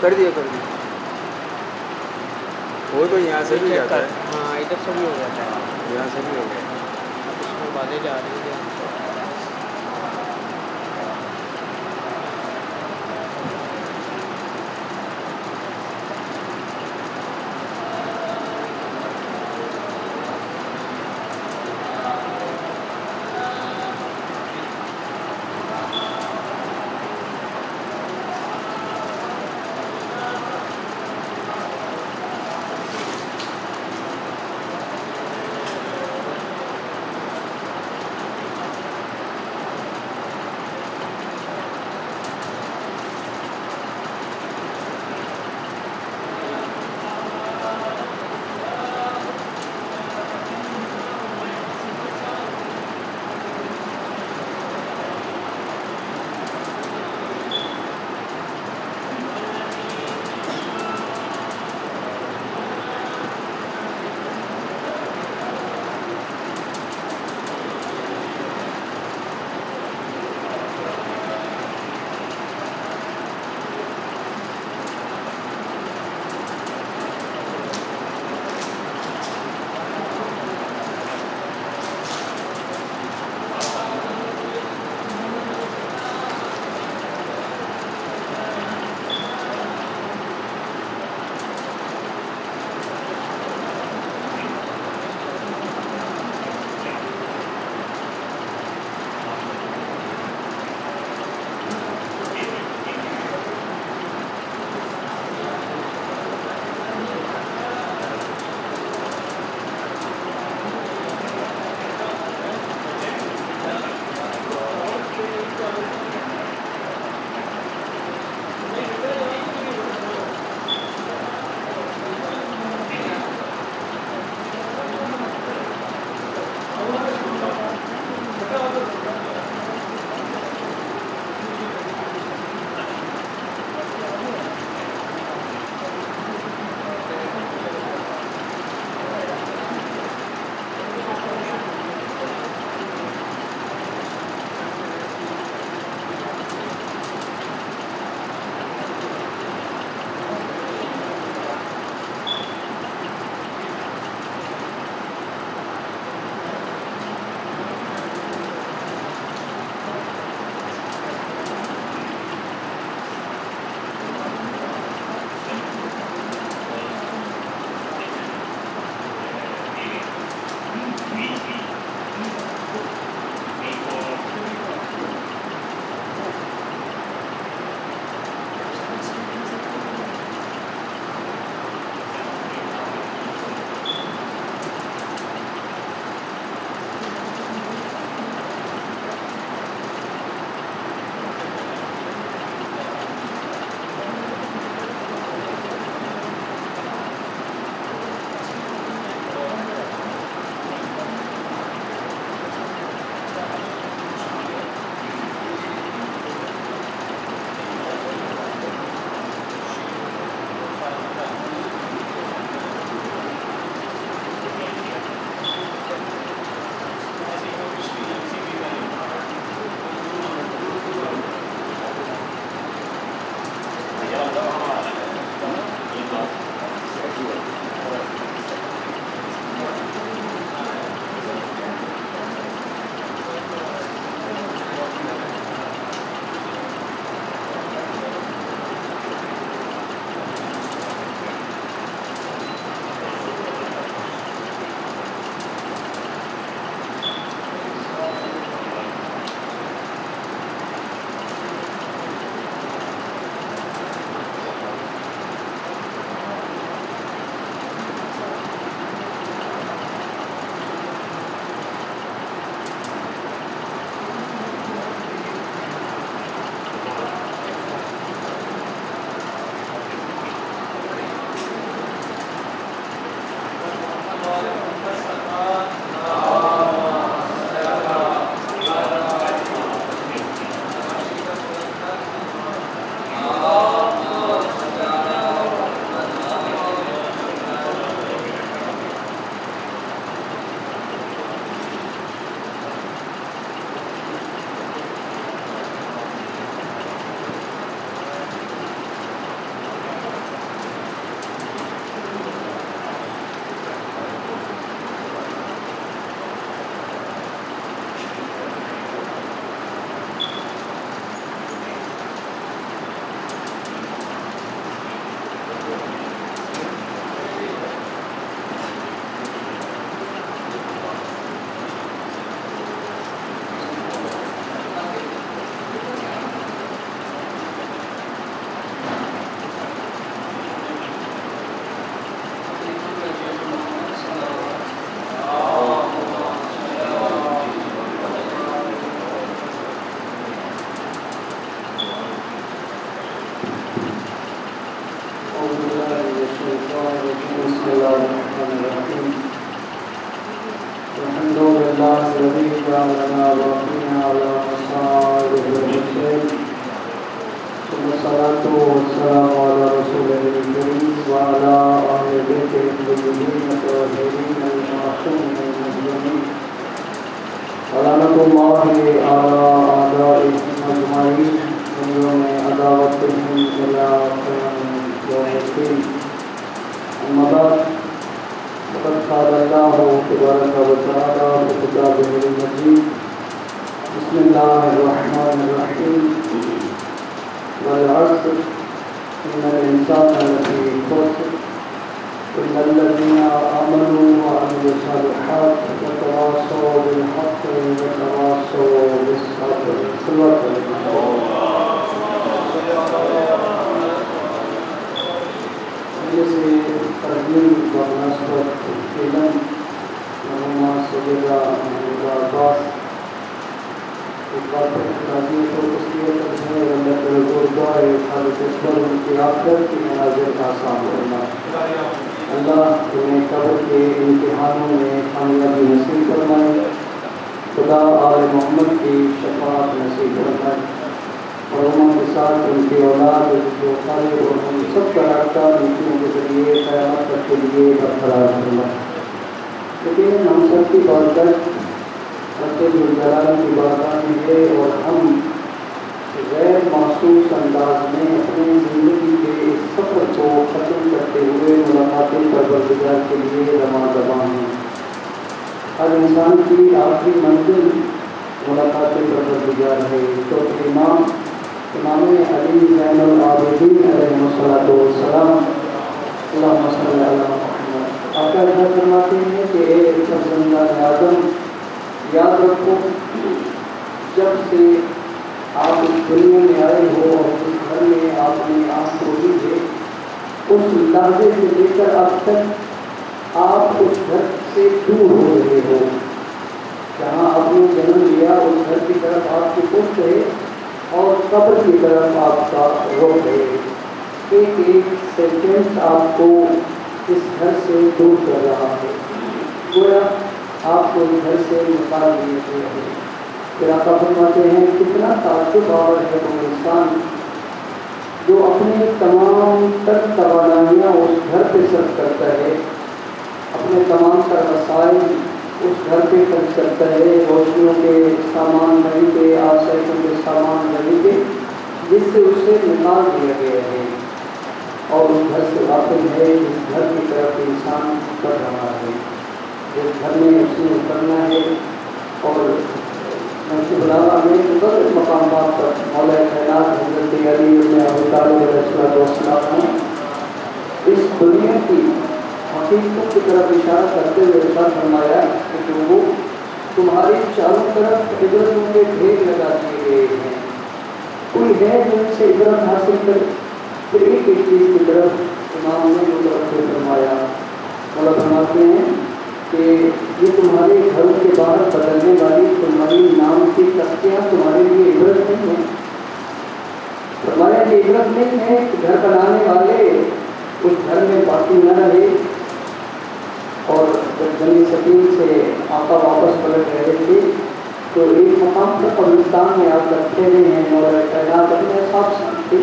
کر دیا کر دیا. وہ تو یہاں سے بھی جاتا ہے. ہاں ادھر سے بھی ہو جاتا ہے. یہاں سے بھی ہو گیا. اب اس میں باتیں جا رہی ہیں. بسم الله الرحمن الرحيم الحمد لله الذي جعلنا باقين على مصالح البشر ثم الصلاة والسلام على رسوله الكريم وعلى أهل بيته الطيبين الطاهرين المعصومين المظلومين ولعنة الله على أعدائهم أجمعين من يوم عداوتهم إلى قيام يوم الدين. أما بعد فقد قال الله تبارك وتعالى في كتابه المجيد بسم الله الرحمن الرحيم والعصر إن الإنسان لفي خسر إلا الذين آمنوا وعملوا الصالحات وتواصوا بالحق وتواصوا بالصبر. صلوات جیسے ترجمہ و مناسبت علم مولانا سیدہ محمود عباس ایک بار پھر راضی کو تسلیت ہے اللہ کے گردوار خالق اکبر ان کی آخرت کی مناظر کا آسان کرنا. اللہ انہیں قبر کے امتحانوں میں کامیابی نصیب فرمائے. خدا آل محمد کی شفاعت نصیب فرمائے اور امام کے ساتھ ان کی اولاد جو خالق اور ہم سب کا رابطہ نیکیوں کے ذریعے قیامت تک کے لیے برقرار فرمائے. لیکن ہم سب کی بارگاہ رب ذوالجلال کی بارگاہ میں ہے اور ہم غیر محسوس انداز میں اپنی زندگی کے اس سفر کو ختم کرتے ہوئے ملاقات پروردگار کے لیے رواں دواں ہیں. ہر انسان کی آخری منزل ملاقات پروردگار ہے. تو امام علی زین العابدین علیہ الصلوۃ والسلام اللہم صلی علی محمد آقا ارشاد فرماتے ہیں کہ اے فرزندان آدم یاد رکھو جب سے آپ اس دنیا میں آئے ہو اور اس گھر میں آپ نے آنکھ کھولی ہے اس لحظے سے لے کر اب تک آپ اس گھر سے دور ہو رہے ہو. جہاں آپ نے جنم لیا اس گھر کی طرف آپ کی پشت ہے اور قبر کی طرف آپ کا رخ ہے. ایک ایک سیکنڈ آپ کو اس گھر سے دور کر رہا ہے. گویا آپ کو اس گھر سے نکال دیے ہوئے ہیں. پھر آقا فرماتے ہیں کتنا تعجب آور ہے وہ انسان جو اپنے تمام تر توانائیاں اس گھر پہ صرف کرتا ہے, اپنے تمام تر وسائل اس گھر پہ خرچ کرتا ہے, روشنیوں کے سامان نہیں پہ, آسائشوں کے سامان نہیں پہ, جس سے اسے نکال دیا گیا ہے اور اس گھر سے واقف ہے جس گھر کی طرف انسان پڑھ رہا ہے, جس گھر میں اس نے اترنا ہے. اور منصب العلیٰ میں مختلف مقامات پر مولا کائنات حضرت علی بن ابی طالب علیہ السلام نے اس دنیا کی حقیقت کی طرف اشارہ کرتے ہوئے ارشاد فرمایا کہ لوگوں تمہاری چاروں طرف عبرتوں کے ڈھیر لگا دیے گئے ہیں, کوئی ہے جو ان سے عبرت حاصل کرے. پھر ایک ایک چیز کی طرف امام نے متوجہ فرمایا. مولا فرماتے ہیں کہ یہ تمہارے گھروں کے باہر بدلنے والی تمہاری نام کی تختیاں تمہارے لیے عبرت نہیں ہیں. فرمایا کہ عبرت نہیں ہے کہ گھر بنانے والے اس گھر میں باقی نہ رہے. اور جب جنگ سکین سے آقا واپس پلٹ رہے تھے تو ایک مقام پر قبرستان میں آپ کر ٹھہرے ہیں مولا کائنات اپنے اصحاب ساتھ تھے.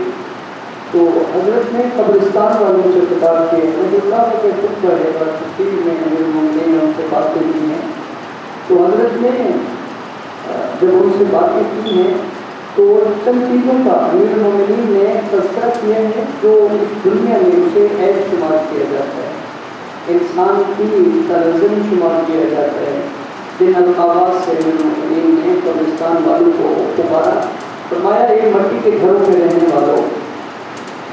تو حضرت نے قبرستان والوں سے خطاب کیے ہیں جو اللہ کے خطبہ ہے اور تفسیر میں امیر المومنین نے ان سے باتیں کی ہیں. تو حضرت نے جب ان سے باتیں کی ہیں تو چند چیزوں کا امیر المومنین نے تذکرہ کیا ہے جو اس دنیا میں اسے عیب شمار کیا جاتا ہے, انسان کی تلزم شمار کیا جاتا ہے. جن القابات سے امیر المومنین نے قبرستان والوں کو پکارا, فرمایا یہ مٹی کے گھروں میں رہنے والوں,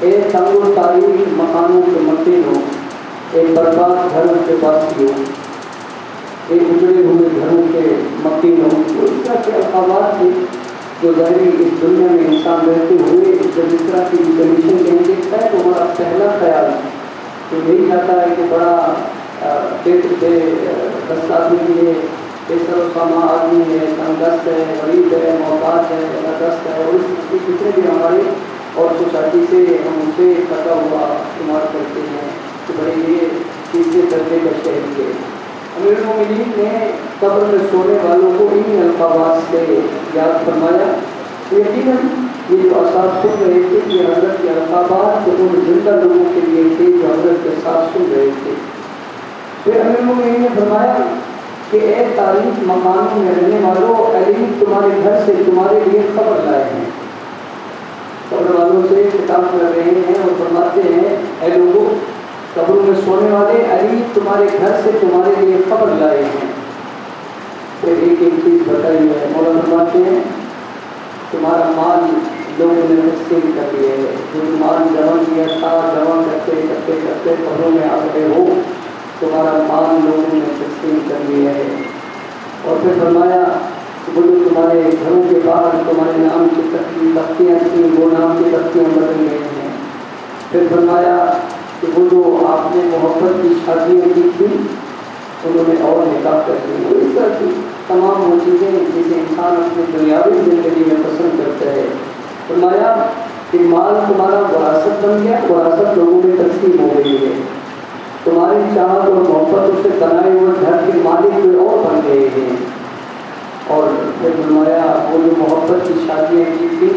اے تنگ و تاریخ مکانوں کے مکینوں, اے برباد گھروں کے باسیوں, اے اجڑے ہوئے گھروں کے مکینوں. تو اس طرح کے القابات تھے جو ظاہری اس دنیا میں انسان رہتے ہوئے جب اس طرح کی کنڈیشن کہیں دیکھتا ہے تو ہمارا پہلا خیال تو یہی جاتا ہے کہ بڑا بے دست آدمی ہے, بے سر و ساما آدمی ہے, تنگست ہے, غریب ہے, محتاج ہے, دست ہے, اور اس جتنے بھی ہمارے اور سوسائٹی سے ہم اسے کٹا ہوا شمار کرتے ہیں. کہ بھائی یہ تیسرے درجے کا شہری ہے. امیر المومنین نے قبر میں سونے والوں کو انہی الفاظ سے یاد فرمایا. یقیناً یہ جو اثاث سن رہے تھے یہ حضرت کے الفاظ جو ان زندہ لوگوں کے لیے تھے جو حضرت کے ساتھ سن رہے تھے. پھر امیر المومنین نے فرمایا کہ اے تاریخ مکانوں میں رہنے والوں، علی تمہارے گھر سے تمہارے لیے خبر لائے ہیں. قبر والوں سے خطاب کر رہے ہیں اور فرماتے ہیں اے لوگوں قبروں میں سونے والے، علی تمہارے گھر سے تمہارے لیے خبر لائے ہیں. پھر ایک ایک چیز بتائی ہے. مولا فرماتے ہیں تمہارا مال لوگوں نے تقسیم کر لیا ہے. جو مال جمع کیا تھا جمع کرتے کرتے کرتے قبروں میں آ گئے ہو، تمہارا مال لوگوں نے تقسیم کر لیا ہے. اور پھر فرمایا کہ وہ جو تمہارے گھروں کے باہر تمہارے نام کی تختیاں تھیں وہ نام کی تختیاں بدل گئی ہیں. پھر فرمایا کہ وہ جو آپ نے محبت کی شادیاں کی تھیں انہوں نے اور نکاح کر دی. اس طرح کی تمام وہ چیزیں جسے انسان اپنی دنیاوی زندگی میں پسند کرتا ہے. فرمایا کہ مال تمہارا وراثت بن گیا، وراثت لوگوں میں تقسیم ہو گئی ہے. تمہاری چاہت اور محبت سے بنائے ہوئے گھر کے مالک کوئی اور بن گئے ہیں. اور پھر فرمایا وہ جو محبت کی شادیاں کی تھی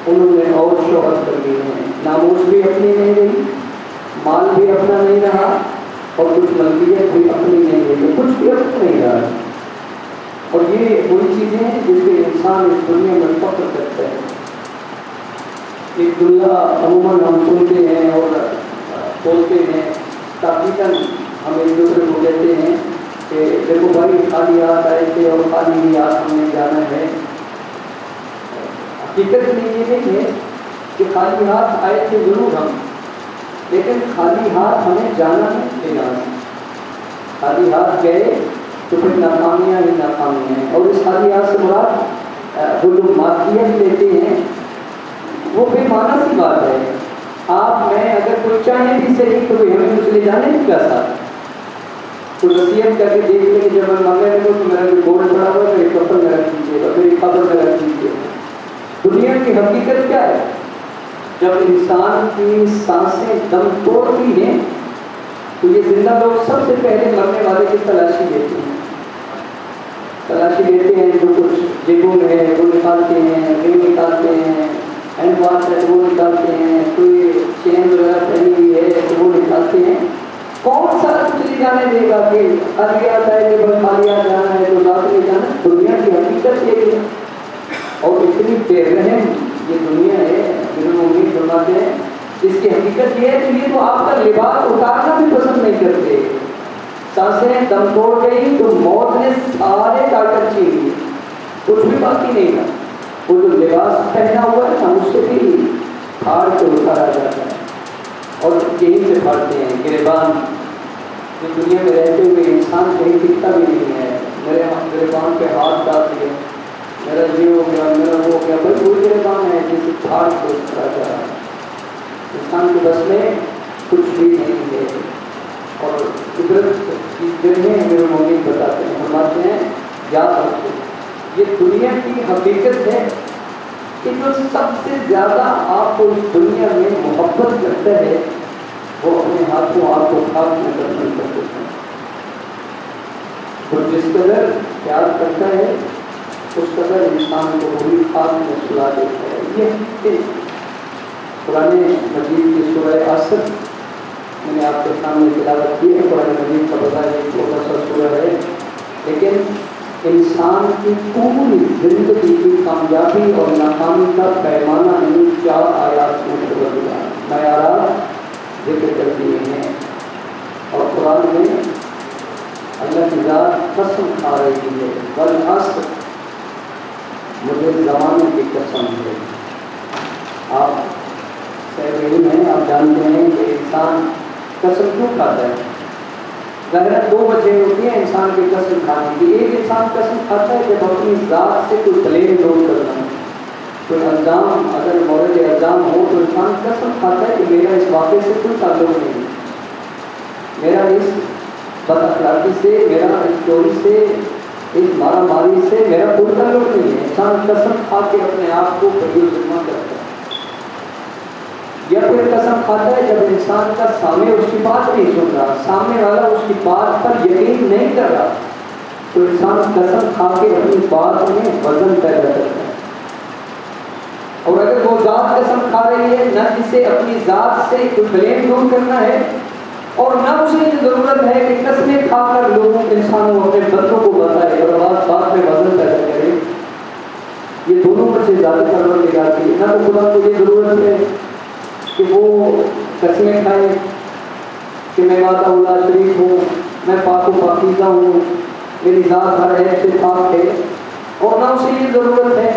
انہوں نے اور شہرت کر دی ہیں. ناموس بھی اپنی نہیں رہی، مال بھی اپنا نہیں رہا، اور کچھ ملکیت بھی اپنی نہیں رہی، کچھ بھی اپنا نہیں رہا. اور یہ وہی چیزیں ہیں جس پہ انسان اس دنیا میں فخر کرتا ہے. ایک دنیا عموماً ہم سنتے ہیں اور بولتے ہیں، تاکیداً ہم ایک دوسرے کو کہتے ہیں کہ دیکھو بھائی خالی ہاتھ آئے تھے اور خالی ہی ہاتھ ہم نے جانا ہے. حقیقت میں یہ نہیں ہے کہ خالی ہاتھ آئے تھے ضرور ہم، لیکن خالی ہاتھ ہمیں جانا نہیں لینا. خالی ہاتھ گئے تو پھر ناکامیاں ہی ناکامیاں ہیں. اور اس خالی ہاتھ سے مراد وہ جو مادیت لیتے ہیں وہ بے معنی سی بات ہے. آپ میں اگر کوئی چاہے بھی صحیح تو ہمیں اس لے جانے کی کیا ساتھ تو نصیحت کر کے دیکھ لیں کہ جب میں مانگنے لگوں تو میرا جو گولڈ پڑا ہوا ہے میری کپڑ میں رکھ دیجیے گا، میری قبر میں رکھ دیجیے. دنیا کی حقیقت کیا ہے؟ جب انسان کی سانسیں دم توڑتی ہیں تو یہ زندہ لوگ سب سے پہلے مرنے والے کی تلاشی لیتے ہیں. تلاشی لیتے ہیں، جو کچھ جیبوں میں ہے وہ نکالتے ہیں، رنگ نکالتے ہیں، ہینڈ واش ہے وہ نکالتے ہیں، کوئی چین وغیرہ پہنی ہوئی ہے تو وہ نکالتے ہیں. کون سا کچھ لے جانے دے گا کہ خالی آتا ہے کہ بس خالی آ جانا ہے تو رات لے جانا. دنیا کی حقیقت یہ ہے اور اتنی بے رحم یہ دنیا ہے. جنہوں نے امید فرماتے ہیں اس کی حقیقت یہ ہے کہ یہ تو آپ کا لباس اتارنا بھی پسند نہیں کرتے. سانسیں دم توڑ گئی تو موت نے سارے کاٹر چھین لیے، کچھ بھی باقی نہیں تھا. وہ جو لباس پہنا ہوا ہے نا اس سے بھی پھاڑ کے اتارا جاتا ہے اور یہیں سے پھاڑتے ہیں. گریبان جو دنیا میں رہتے ہوئے انسان کہیں دکھتا بھی نہیں ہے. میرے گریبان پہ ہاتھ ڈال دیا، میرا یہ ہو گیا، میرا وہ ہو گیا. بھائی وہی گریبان ہے جسے پھاڑ کے اتارا جا رہا ہے. انسان کے بس میں کچھ بھی نہیں ہے. اور قدرت کی جگہیں میرے مومن بتاتے ہیں، فرماتے ہیں یاد رکھو یہ دنیا کی حقیقت ہے کہ جو سب سے زیادہ آپ کو اس دنیا میں محبت کرتا ہے وہ اپنے ہاتھوں آپ کو خاک میں دفن کر دیتا ہے. اور جس قدر پیار کرتا ہے اس قدر انسان کو وہی خاک میں سلا دیتا ہے. یہ قرآن مجید کی سورہ عصر میں نے آپ کے سامنے تلاوت کی ہے. قرآن مجید کا بتایا ایک چھوٹا سا سورہ ہے، لیکن انسان کی پوری زندگی کی کامیابی اور ناکامی کا پیمانہ ان 4 آیات میں بدلا معیارات ذکر کر دیے ہیں. اور قرآن میں اللہ کی ذات قسم کھا رہی ہے، والعصر مجھے زمانے کی قسم ہے. آپ صحیح علم ہیں، آپ جانتے ہیں کہ انسان قسم کیوں کھاتا ہے. ظاہر 2 وجہ ہوتی ہیں انسان کی قسم کھانے کی. ایک انسان قسم کھاتا ہے جب اپنی ذات سے کوئی بلیم لوڈ کرنا ہے، کوئی الزام اگر مورد الزام ہو تو انسان قسم کھاتا ہے کہ میرا اس واقعے سے کوئی تعلق نہیں، میرا اس بد اخلاقی سے، میرا اس چوری سے، اس مارا ماری سے میرا کوئی تعلق نہیں ہے. انسان قسم کھا کے اپنے آپ کو بری ذمہ کرتا ہے. یا پھر قسم کھاتا ہے جب انسان کا سامنے اس کی بات نہیں سن رہا، سامنے والا اس کی بات پر یقین نہیں کر رہا، تو انسان قسم کھا کے اپنی بات میں وزن پیدا کرتا ہے۔ اور اگر وہ ذات قسم کھا رہی ہے، نہ جسے اپنی ذات سے کوئی بلیم دور کرنا ہے اور نہ اسے یہ ضرورت ہے کہ قسمیں کھا کر لوگوں انسانوں اپنے بندوں کو بتائے اور بات میں وزن پیدا کرے، یہ دونوں پر سے زیادہ پروردگار کی ہے۔ نہ تو خدا کو یہ ضرورت ہے کہ وہ قسمیں کھائے کہ میں وعدہ اللہ شریف ہوں، میں پاک و پاکیزہ ہوں، میری ذات ہر عیب سے پاک ہے، اور نہ اسے یہ ضرورت ہے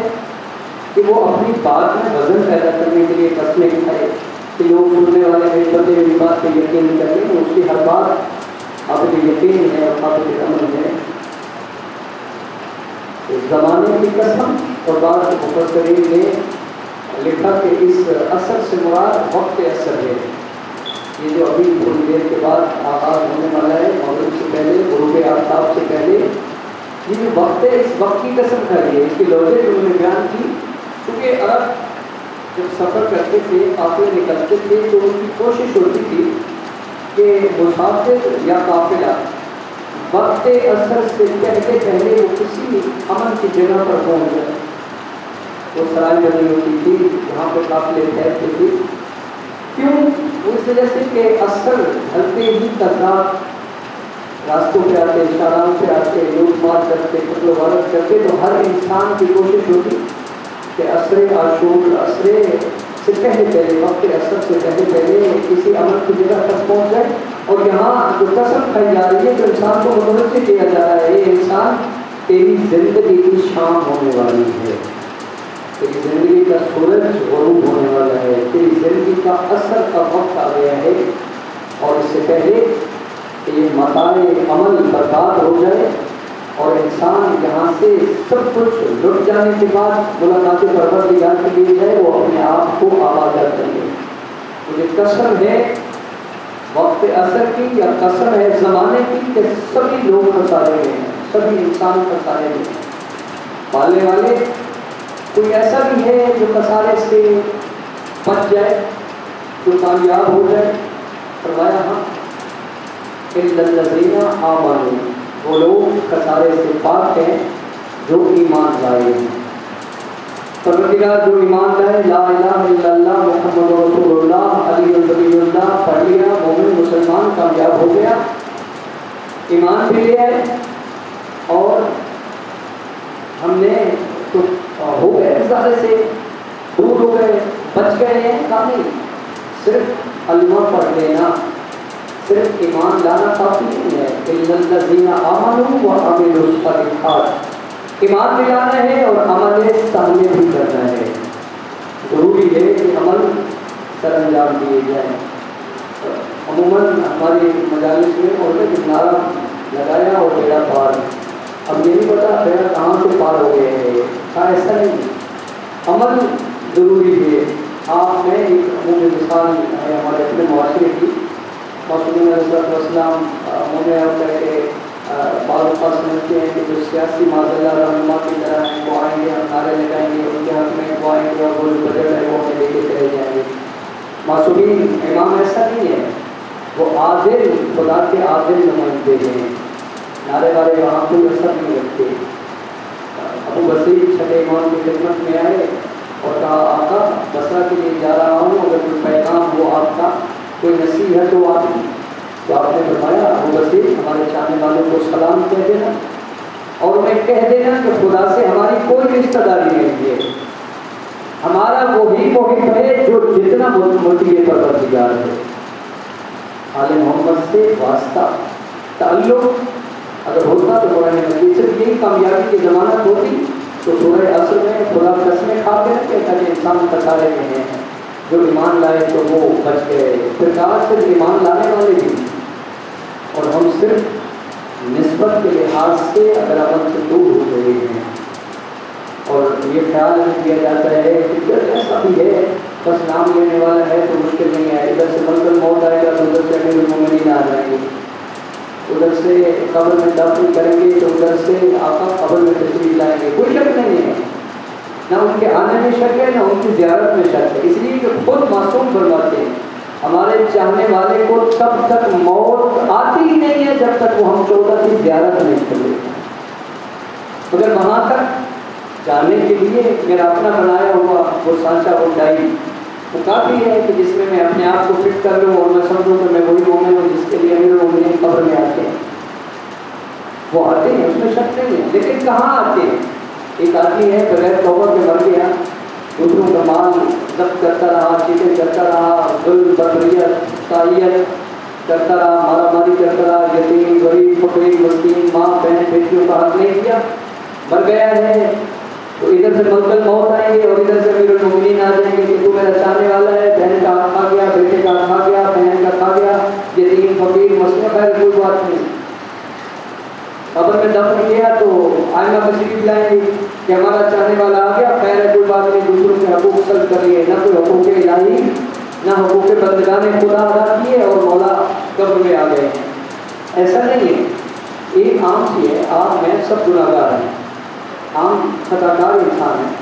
کہ وہ اپنی بات میں وزن پیدا کرنے کے لیے قسمیں کھائے کہ لوگ سننے والے میری بندے میری بات پہ یقین کریں، اس کی ہر بات قابل یقین ہے اور قابل عمل ہے۔ زمانے کی قسم، اور بعض مفسرین نے لکھا کہ اس اثر سے مراد وقت اثر ہے، یہ جو ابھی تھوڑی دیر کے بعد آغاز ہونے والا ہے، مغرب سے پہلے، غروب آفتاب سے پہلے، یہ جو وقت ہے اس وقت کی قسم کھائی ہے۔ اس کی لوجک انہوں نے بیان کی، کیونکہ عرب جب سفر کرتے تھے، قافلے نکلتے تھے، تو ان کی کوشش ہوتی تھی کہ مسافر یا قافلہ وقت اثر سے پہلے وہ کسی امن کی جگہ پر پہنچ جائے۔ وہ سرائے بنی ہوتی تھی جہاں پہ قافلے ٹھہرتے تھے، کیوں؟ اس وجہ سے کہ اثر ڈھلتے ہی تضاد راستوں پہ آتے، شاہراہوں پہ آتے، لوٹ مار کرتے، قتل و غارت کرتے، تو ہر انسان کی کوشش ہوتی کہ عصر عاشور، عصر سے پہلے وقت عصر سے پہلے کسی امن کی جگہ تک پہنچ جائے۔ اور یہاں جو قسم کھائی جا رہی ہے، جو انسان کو متوجہ کیا جا رہا ہے، یہ انسان تیری زندگی کی شام ہونے والی ہے، تیری زندگی کا سورج غروب ہونے والا ہے، تیری زندگی کا اثر کا وقت آ گیا ہے، اور اس سے پہلے کہ یہ متاع عمل برباد ہو جائے اور انسان یہاں سے سب کچھ لٹ جانے کے بعد ملاقات پروردگار کے لیے جائے، وہ اپنے آپ کو آباد کریں گے۔ مجھے قسم ہے وقت اثر کی یا قسم ہے زمانے کی کہ سبھی لوگ خسارے میں ہیں، سبھی انسان خسارے میں ہیں۔ پالنے والے کوئی ایسا بھی ہے جو خسارے سے بچ جائے، جو کامیاب ہو جائے؟ فرمایا ہاں، الا الذین آمنوا، وہ لوگ خسارے سے پاک ہیں جو ایمان لائے ہیں۔ پروردگار جو ایمان لائے، لا الہ الا اللہ محمد رسول اللہ علی ولی اللہ پڑھ لیا، مومن مسلمان کامیاب ہو گیا، ایمان بھی لے آئے، اور ہم نے تو ہو گئے خسارے سے، دور ہو گئے، بچ گئے ہیں۔ کامل صرف کلمہ پڑھ لینا، صرف ایمان لانا کافی نہیں ہے۔ الا الذین آمنوا وعملوا الصالحات، ایمان بھی لانا ہے اور عمل صالح بھی کرنا ہے۔ ضروری ہے کہ عمل سر انجام دیے جائیں۔ عموماً ہماری مجالس میں اور نعرہ لگایا اور بیڑا پار، اب یہ نہیں پتا بیڑا کہاں سے پار ہو گئے ہیں، ایسا نہیں، عمل ضروری ہے۔ آپ میں ایک عمومی مثال ہے ہمارے اپنے معاشرے کی، معصومین علیہ السلام مومن ہوتا ہے کہ بعض اوقات سمجھتے ہیں کہ جو سیاسی معذلہ رہنما کی طرح ہیں، وہ آئیں گے، ہم نعرے لگائیں گے، ان کے حق میں وہ آئیں گے اور وہ جو بجٹ ہے وہ ہمیں لے کے چلے جائیں گے۔ معصومین امام ایسا نہیں ہے، وہ عادل، خدا کے عادل نمائندے ہیں، نعرے والے وہاں کوئی اثر نہیں رکھتے۔ ابو بصیر چھٹے امام کی خدمت میں آئے اور کہا آقا بصرہ کے لیے جا رہا ہوں، اگر کوئی پیغام ہو آپ کا، کوئی نصیحت ہو آپ کی، تو آپ نے فرمایا ابو بصیر ہمارے چاہنے والوں کو سلام کہہ دینا، اور میں کہہ دینا کہ خدا سے ہماری کوئی رشتہ داری نہیں ہے، ہمارا وہی محب ہے جو جتنا مطیع پروردگار ہے۔ آل محمد سے واسطہ تعلق اگر ہوتا تو قرآن مجید صرف یہی کامیابی کی ضمانت ہوتی، تو سورہ عصر میں خدا قسمیں کھا کے کہتا کہ انسان خسارے میں ہیں، جو ایمان لائے تو وہ بچ گئے۔ پھر کہا صرف ایمان لانے والے بھی، اور ہم صرف نسبت کے لحاظ سے اگر عمل سے دور ہو گئے ہیں، اور یہ خیال نہیں کیا جاتا ہے کہ جب ایسا بھی ہے بس نام لینے والا ہے تو مشکل نہیں ہے، ادھر سے ملکل موت آئے گا تو ادھر سے امیر المومنین آ جائیں گے، ادھر سے قبر میں دفن کریں گے تو ادھر سے آقا قبر میں تشریف لائیں گے، کوئی شک نہیں ہے، نہ ان کے آنے میں شک ہے نہ ان کی زیارت میں شک ہے، اس لیے کہ خود معصوم فرماتے ہیں ہمارے چاہنے والے کو تب تک موت آتی ہی نہیں ہے جب تک وہ ہم 14 کی زیارت نہیں کر لیتے. مگر وہاں تک جانے کے لیے میرا اپنا بنایا ہوا وہ سانچہ وہ ڈائی وہ کافی ہے کہ جس میں اپنے آپ کو فٹ کر لوں اور میں سمجھوں کہ میں وہی مومن ہوں جس کے لیے امیر المومنین قبر میں آتے ہیں. وہ آتے ہیں، اس میں شک نہیں ہے، لیکن کہاں آتے ہیں؟ ایک آدمی ہے بغیر توبہ کے مر گیا، دوسروں کا مال ضبط کرتا رہا، چیزیں کرتا رہا، ظلم بریت تائیت کرتا رہا، مارا ماری کرتا رہا، یتیم غریب فقیر مسکین ماں بہن بیٹیوں کا حق نہیں کیا، مر گیا ہے. تو ادھر سے ملکل موت آئیں گے اور ادھر سے امیر المومنین آ جائیں گے کہ تو میرا چاہنے والا ہے، بہن کا حق کھا گیا، بیٹے کا حق کھا گیا، بہن کا کھا گیا، یتیم فقیر مسکین. خیر کوئی بات نہیں، قبر میں دفن کیا تو آئمہ تشریف لائیں گے کہ ہمارا چاہنے والا آ گیا، خیر ہے کوئی بات نہیں، دوسروں کے حقوق سلب کریے، نہ کوئی حقوق الہی نہ حقوق بندگان خدا ادا کیے اور مولا قبر میں آ گئے. ایسا نہیں ہے. ایک عام سی ہے، آپ میں سب گناہ گار ہیں، عام خطا کار انسان ہیں.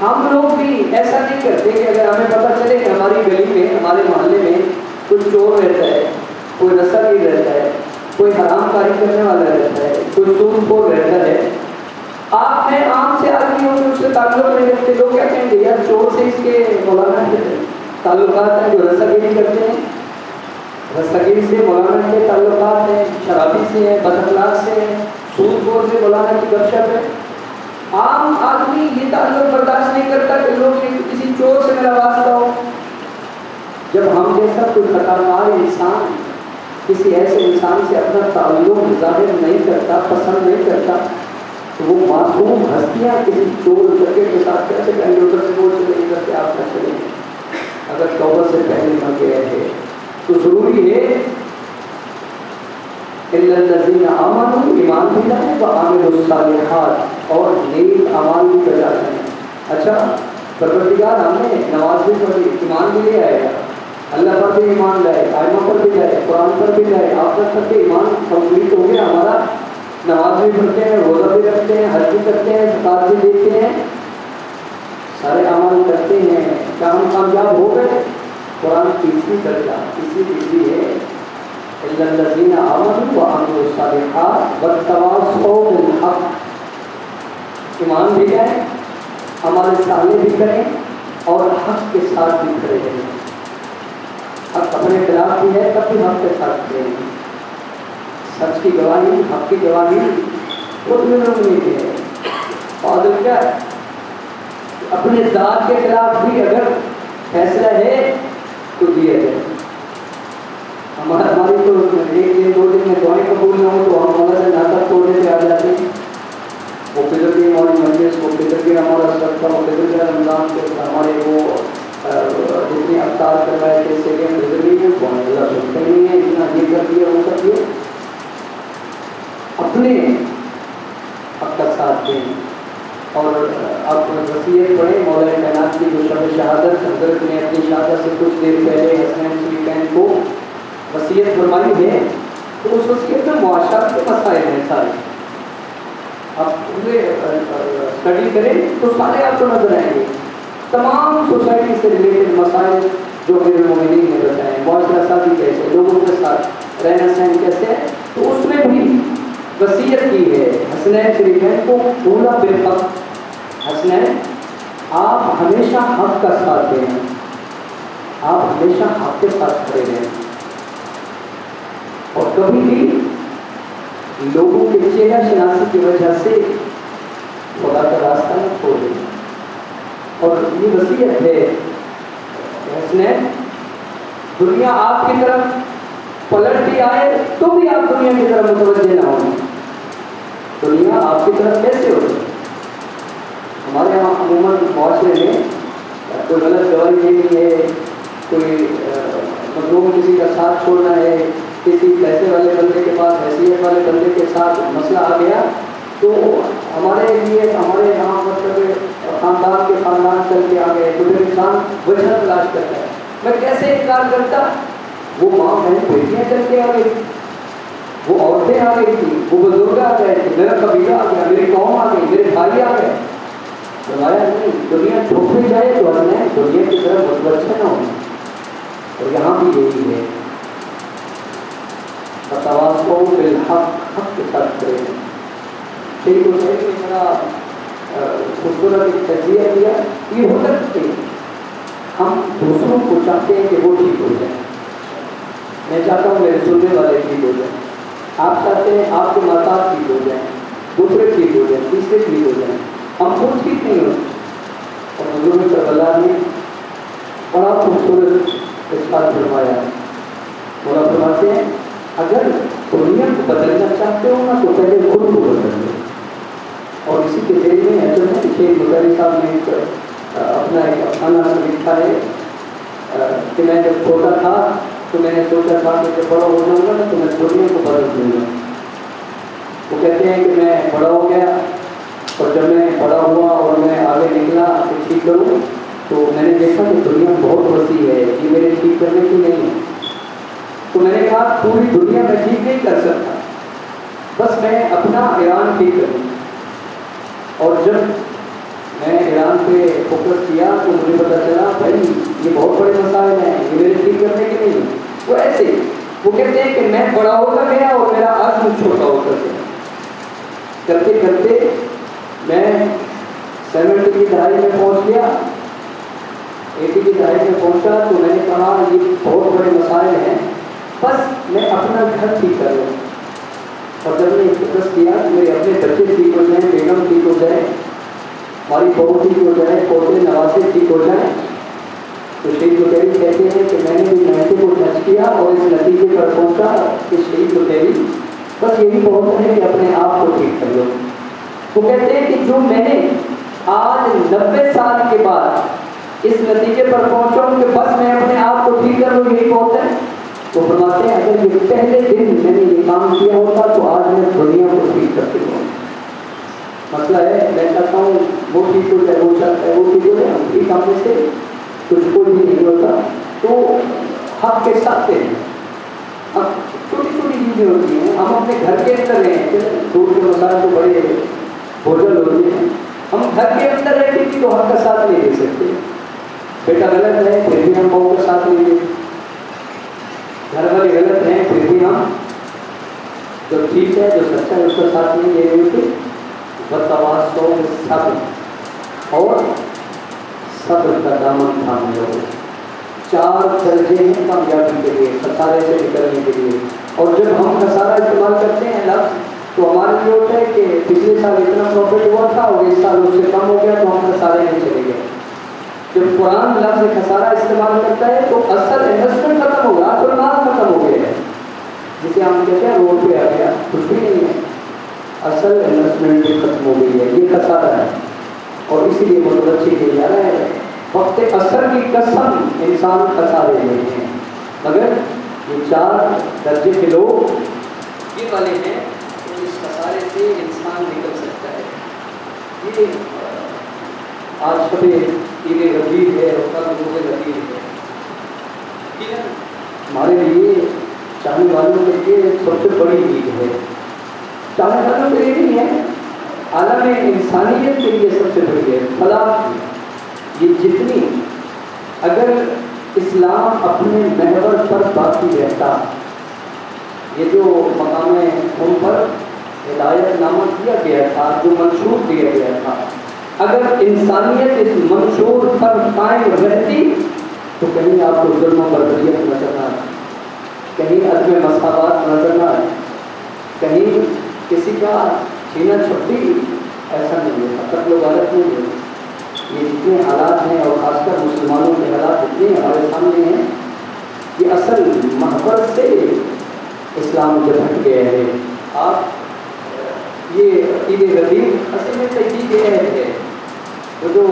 ہم لوگ بھی ایسا نہیں کرتے کہ اگر ہمیں پتہ چلے کہ ہماری گلی میں ہمارے محلے میں کوئی چور رہتا ہے، کوئی نشہ گیر رہتا ہے، کوئی حرام کاری کرنے والا رہتا ہے، کوئی سود خور رہتا ہے، آپ میں عام سے آدمی ہوں گے اس سے تعلق نہیں رکھتے، لوگ کیا کہیں گے یار چور سے اس کے مولانا کے تعلقات ہیں، جو رشہ گیری کرتے ہیں رشہ گیری سے مولانا کے تعلقات ہیں، شرابی سے ہیں، بد اخلاق سے ہیں، سود خور سے مولانا کی گپ شپ ہے. عام آدمی یہ تعلق برداشت نہیں کرتا کہ لوگ کسی چور سے میرا واسطہ ہو. جب ہم جیسا کوئی خطا کار انسان کسی ایسے انسان سے اپنا تعلق ظاہر نہیں کرتا، پسند نہیں کرتا، تو وہ معصوم ہستیاں کسی چور چکے کے ساتھ کیسے کہیں گے ادھر سے بول چلے ادھر سے آپ نہ چلیں. اگر توبہ سے پہلے نہ گئے ہیں تو ضروری ہے اِلَّا الَّذِينَ آمَنُوا ایمان بھی لائیں وَعَمِلُوا الصَّالِحَاتِ اور نیک اعمال بھی کرا لیں. اچھا پروردگار ہم نے نماز بھی پڑھی، ایمان بھی لے آئے گا، اللہ پر بھی ایمان لائے، آئمہ پر بھی لائے، قرآن پر بھی لائے، آخرت پر بھی ایمان کمپلیٹ ہو گیا ہمارا. نماز بھی پڑھتے ہیں، روزہ بھی رکھتے ہیں، حج بھی کرتے ہیں، زکات بھی دیتے ہیں، سارے اعمال کرتے ہیں. کیا ہم کامیاب ہو گئے؟ قرآن تیسری درجہ تیسری ہے اِلَّا الَّذِينَ آمَنُوا وَعَمِلُوا الصَّالِحَاتِ وَاتَّوَاصَوْا بِالْحَقِّ. ایمان بھی لائیں، عمل صالح بھی کریں اور حق کے ساتھ بھی کھڑے رہیں. حق اپنے خلاف بھی ہے تب بھی حق کے ساتھ کھڑے رہیں. سچ کی گواہی، حق کی گواہی خود میں نہیں ہے. اور کیا ہے اپنے ذات کے خلاف بھی اگر فیصلہ ہے تو دیا جائے. ہماری تو ایک دن دو دن میں دعائیں قبول نہ ہو تو ہم مولا سے ناطہ توڑنے پہ آ جاتے ہیں. وہ پدر گئے ہماری مجلس، وہ پدر گئے ہمارا صدقہ، وہ پدر گئے رمضان کے ہمارے وہ جتنے افطار کروائے تھے سیریاں پدر گئی ہیں، کون اللہ سنتے نہیں ہے، اتنا یہ کر دیا وہ کر دیا. اپنے حق کا ساتھ دیں. اور آپ وصیت پڑھیں مولا کائنات کی جو شب شہادت حضرت نے اپنی شہادت سے کچھ دیر پہلے حسنین شریفین کو وصیت فرمائی ہے، تو اس وصیت میں معاشرت کے مسائل ہیں سارے. آپ پورے اسٹڈی کریں تو سارے آپ کو نظر آئیں گے. تمام سوسائٹی سے ریلیٹڈ مسائل جو میرے مومنین نے بتائے، معاشرہ سازی کیسے، لوگوں کے ساتھ رہنا سہن کیسے، تو اس میں بھی وصیت کی ہے حسنین شریفین کو پورا بالحق. حسنین آپ ہمیشہ حق کا ساتھ دیں، آپ ہمیشہ حق کے ساتھ کھڑے رہیں اور کبھی بھی لوگوں کے چہرہ شناسی کی وجہ سے خدا کا راستہ نہ چھوڑ دیں. اور یہ وصیت ہے حسنین، دنیا آپ کی طرف پلٹ بھی آئے تو بھی آپ دنیا کی طرف متوجہ نہ ہوں. دنیا آپ کی طرف کیسے ہوگی؟ ہمارے یہاں عموماً معاشرے میں کوئی غلط گواہی دینی ہے، کوئی مظلوم کسی کا ساتھ چھوڑنا ہے، کسی پیسے والے بندے کے پاس حیثیت والے بندے کے ساتھ مسئلہ آ گیا تو ہمارے لیے ہمارے یہاں مطلب خاندان کے خاندان چل کے آ گئے تو پھر انسان وجہ تلاش کرتا ہے. میں کیسے انکار کرتا؟ وہ ماں بہن بیٹیاں چل کے آ گئی، وہ عورتیں آ گئی تھیں، وہ بزرگ آ گئے تھے، میرا قبیلہ آ گیا، میری قوم آ گئی، میرے بھائی آ گئے. فرمایا نہیں، دنیا چھوڑ بھی جائے تو ہم نے دنیا کی طرف متوجہ نہ ہونا. اور یہاں بھی یہی ہے، فتواصوا بالحق، حق کے ساتھ کریں۔ ٹھیک ہو جائے کہ میرا خوبصورت ایک تجزیہ دیا، یہ ہو سکتے ہم دوسروں کو چاہتے ہیں کہ وہ ٹھیک ہو جائے، میں چاہتا ہوں میرے سننے والے ٹھیک ہو جائیں، آپ چاہتے ہیں آپ کے محتاج ٹھیک ہو جائیں، دوسرے ٹھیک ہو جائیں، تیسرے ٹھیک ہو جائیں، ہم خود ٹھیک نہیں ہوتے۔ اور حضور کربلا نے بڑا خوبصورت ارشاد فرمایا، مولا فرماتے ہیں اگر دنیا کو بدلنا چاہتے ہو نا تو پہلے خود کو بدل لو۔ اور اسی کے ذیل میں ایسا ہے کہ شیخ مطالعہ صاحب نے اپنا ایک افسانہ لکھا ہے کہ میں جب چھوٹا تھا تو میں نے سوچا تھا کہ جب بڑا ہو جاؤں گا نا تو میں دنیا کو بدل دوں گا۔ وہ کہتے ہیں کہ میں بڑا ہو گیا اور جب میں بڑا ہوا اور میں آگے نکلا کہ ٹھیک کروں تو میں نے دیکھا کہ دنیا بہت وسیع ہے، یہ میرے ٹھیک کرنے کی نہیں ہے۔ تو میں نے کہا پوری دنیا میں ٹھیک نہیں کر سکتا، بس میں اپنا ایران ٹھیک کروں۔ اور جب میں ایران پہ فوکس کیا تو مجھے پتا چلا بھائی یہ بہت بڑے مسائل ہیں، یہ میرے ٹھیک کرنے کے نہیں ہیں۔ وہ ایسے وہ کہتے ہیں کہ میں بڑا ہوتا گیا اور میرا عزم چھوٹا ہوتا گیا، کرتے کرتے میں 70 کی دہائی میں پہنچ گیا، 80 کی دہائی میں پہنچا تو میں نے کہا یہ بہت بڑے مسائل ہیں، بس میں اپنا گھر ٹھیک کر لوں۔ اور جب میں فوکس کیا کہ میرے اپنے بچے ٹھیک ہو جائیں، بیگم ٹھیک ہو جائے، ہماری بہو ٹھیک ہو جائے، پوتے نواسے ٹھیک ہو جائیں، تو شہید بطیری کہتے ہیں کہ میں نے بھی محنت کو ٹچ کیا اور اس نتیجے پر پہنچا کہ شہید بطیری بس یہی بہت ہے کہ اپنے آپ کو ٹھیک کر لو۔ وہ کہتے ہیں کہ جو میں نے آج 90 سال کے بعد اس نتیجے پر پہنچا ہوں کہ بس میں اپنے آپ کو ٹھیک کر لوں، یہی بہت ہے۔ وہ فرماتے ہیں اگر یہ پہلے دن میں نے یہ کام کیا ہوتا تو آج میں دنیا کو ٹھیک کرتے ہوں۔ مسئلہ ہے میں چاہتا ہوں وہ ٹھیک ہو جائے، وہ چاہتا ہے وہ ٹھیک ہو جائے، ہم ٹھیک آنے سے کچھ کوئی بھی نہیں ہوتا۔ تو حق کے ساتھ ہیں، اب چھوٹی چھوٹی چیزیں ہوتی ہیں، ہم اپنے گھر کے اندر ہیں، دور کے مسائل تو بڑے بوجھل ہوتے ہیں، ہم گھر کے اندر رہتے ہیں تو حق کا ساتھ نہیں دے سکتے۔ بیٹا غلط ہے پھر بھی ہم بہو کا ساتھ نہیں دیں، گھر والے غلط ہیں پھر بھی ہم جو ٹھیک ہے جو سچا ہے اس کا ساتھ نہیں دے رہے تھے۔ بتواصوا بالصبر، اور صبر کا دامن تھام لو۔ 4 درجے ہیں کامیابی کے لیے، خسارے سے نکلنے کے لیے۔ اور جب ہم خسارہ استعمال کرتے ہیں لفظ تو ہمارے لیے ہوتا ہے کہ پچھلے سال اتنا پروفٹ ہوا تھا اور اس سال اس سے کم ہو گیا تو ہم خسارے میں چلے گئے۔ جب قرآن لفظ خسارہ استعمال کرتا ہے تو اصل انویسٹمنٹ ختم ہو گیا، اصل مال ختم ہو گیا ہے، جسے ہم کہتے ہیں روڈ پہ آ گیا، کچھ بھی نہیں ہے، اصل انویسٹمنٹ بھی ختم ہو گئی ہے، یہ خسارہ ہے۔ اور اسی لیے متوجہ کیا جا رہا ہے وقت اثر کی قسم انسان خسارے میں ہیں، مگر یہ 4 درجے کے لوگ یہ والے ہیں تو اس خسارے سے انسان نکل سکتا ہے۔ یہ آج شب عید غدیر ہے اور کل روز غدیر ہے، ہمارے لیے چاہنے والوں کے لیے سب سے بڑی عید ہے۔ چاہنے والوں کے لیے نہیں ہے، عالم انسانیت کے لیے سب سے بڑی ہے۔ فلاح یہ جتنی اگر اسلام اپنے محور پر باقی رہتا، یہ جو مقام ان پر ہدایت نامہ دیا گیا تھا، جو منشور دیا گیا تھا، اگر انسانیت اس منشور پر قائم رہتی تو کہیں آپ کو ظلم و بربریت نظر نہ آئے، کہیں عدم مساوات نظر نہ آئے، کہیں کسی کا چھینا چھپی ایسا نہیں ہوتا، قتل و غارت نہیں ہوتا۔ یہ جتنے حالات ہیں اور خاص کر مسلمانوں کے حالات جتنے ہمارے سامنے ہیں، یہ اصل محبت سے اسلام جب ہٹ گیا ہے۔ آپ یہ عید غدیر اصل میں تجدید عہد ہے، وہ جو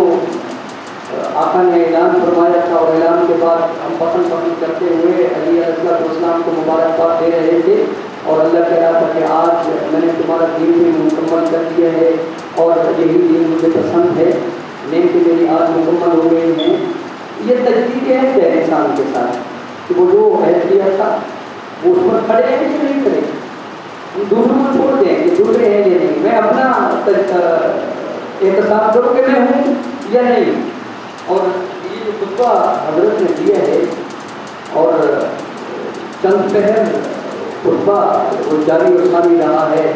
آقا نے اعلان فرمایا تھا اور اعلان کے بعد ہم پسند کرتے ہوئے علی علیہ السلام کو مبارکباد دے رہے تھے اور اللہ کہہ رہا تھا کہ آج میں نے تمہارا دین بھی مکمل کر دیا ہے اور یہی دین مجھے پسند ہے، نیکی میری آج مکمل ہو گئی ہیں۔ یہ تجدید عہد ہے انسان کے ساتھ کہ وہ جو عہد کیا تھا وہ اس پر کھڑے ہیں کہ نہیں کھڑے، دوسروں کو چھوڑ دیں کہ دوسرے ہیں یا نہیں، میں اپنا احتساب کروں کہ میں ہوں یا نہیں۔ اور یہ جو خطبہ حضرت نے دیا ہے اور چند پہر خطبہ وہ جاری و ساری رہا ہے،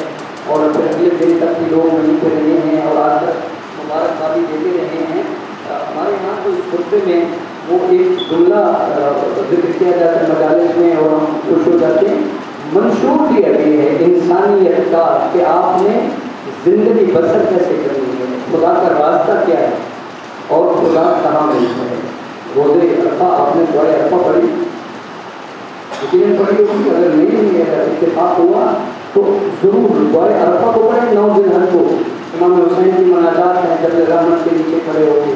اور پھر اگلے دن تک بھی لوگ وہیں پہ رہے ہیں اور آج تک مبارکبادی دیتے رہے ہیں۔ ہمارے یہاں تو اس خطبے میں وہ ایک جملہ ذکر کیا جاتا ہے مجالس میں اور ہم خوش ہو جاتے ہیں، منشور کیا گیا ہے انسانیت کا کہ آپ نے زندگی بسر کیسے کرنی ہے، خدا کا راستہ کیا ہے اور خدا کہاں ملتا ہے۔ روزے عرفہ آپ نے دعائے عرفہ پڑھی، یقیناً پڑھی ہوگی، اگر نہیں اتفاق ہوا تو ضرور دعائے عرفہ کو پڑھیں۔ 9 ذی الحج کو امام حسین کی مناجات ہیں جب رحمت کے نیچے کھڑے ہو کے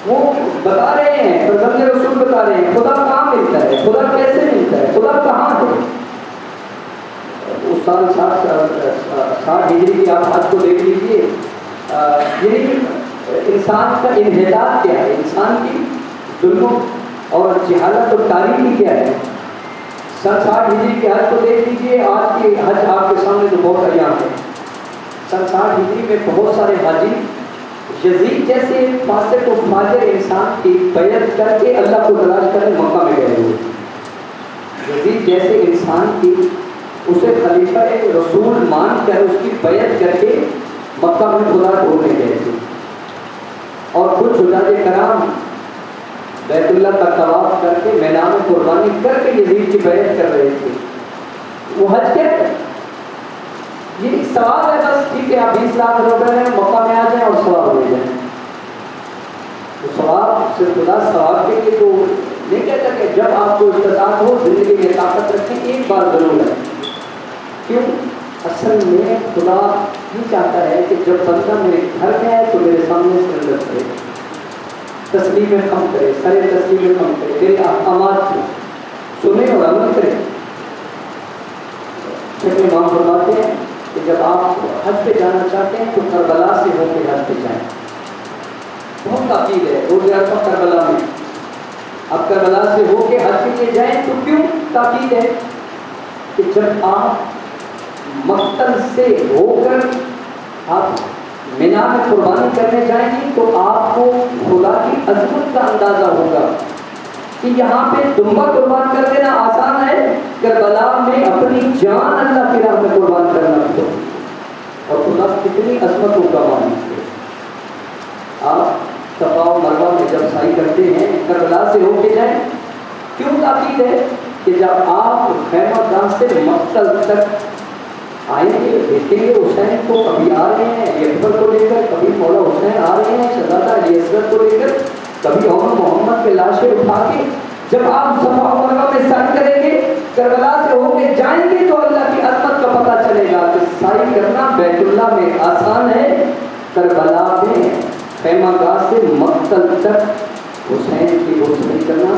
وہ بتا رہے ہیں، فرزند رسول بتا رہے ہیں خدا کہاں ملتا ہے، خدا کیسے ملتا ہے، خدا کہاں ہے۔ اس سال 60 ہجری کی آپ حج کو دیکھ لیجیے، یعنی انسان کا انحطاط کیا ہے، انسان کی ظلم اور جہالت اور تاریخی کیا ہے۔ 60 ہجری کے حج کو دیکھ لیجیے، آج کے حج آپ کے سامنے تو بہت عیاں ہے۔ 60 ہجری میں بہت سارے حاجی یزید جیسے فاسق و فاجر انسان کی بیعت کر کے اللہ کو تلاش کرنے مکہ میں گئے ہوئے، یزید جیسے انسان کی اسے خلیفہ رسول مان کر اس کی بیعت کر کے مکہ میں خدا ڈھونڈنے گئے تھے، اور کچھ حجاج کرام بیت اللہ کا طواف کر کے میدان قربانی کر کے یزید کی بیعت کر رہے تھے۔ وہ حج کیا ہے؟ یہ ثواب ہے، بس ٹھیک ہے آپ 20 لاکھ روپے میں مکہ میں آ جائیں اور ثواب لے جائیں۔ تو ثواب صرف خدا ثواب کے لیے تو نہیں کہتا کہ جب آپ کو استطاعت ہو زندگی میں طاقت رکھیں، ایک بار ضرور ہے۔ کیوں؟ اصل میں خدا یہ چاہتا ہے کہ جب بندہ میرے گھر میں آئے تو میرے سامنے سرنڈر کرے، تسلیم خم کرے، سر تسلیم خم کرے، میرے احکامات کو سنے اور عمل کرے۔ شیخ امام فرماتے ہیں کہ جب آپ حج پہ جانا چاہتے ہیں تو کربلا سے ہو کے حج پہ جائیں۔ بہت تاکید ہے روز عرفہ کربلا میں، آپ کربلا سے ہو کے حج کے لیے جائیں تو کیوں تاکید ہے کہ جب آپ مقتل سے ہو کر آپ مینا میں قربانی کرنے جائیں گے تو آپ کو خدا کی عظمت کا اندازہ ہوگا کہ یہاں پہ دمبا قربان کر دینا آسان ہے، کربلا میں اپنی جان اللہ کی راہ میں قربان کرنا تو، اور خدا کتنی عظمت کو کمانے سے۔ آپ صفا و مروہ میں جب سعی کرتے ہیں کربلا سے ہو کے جائیں، کیوں تاکید ہے کہ جب آپ خیمہ گاہ سے مقتل تک آئیں گے دیکھیں گے حسین کو کبھی آ رہے ہیں اکبر کو لے کر، کبھی مولا حسین آ رہے ہیں شہزادہ علی اصغر کو لے کر، کبھی عمر محمد کے لاشیں اٹھا کے، جب آپ صفا و مروہ میں سعی کریں گے کربلا سے ہو کے جائیں گے تو اللہ کی عظمت کا پتہ چلے گا کہ سعی کرنا بیت اللہ میں آسان ہے، کربلا میں خیمہ گاہ سے مقتل تک حسین کی روشنی کرنا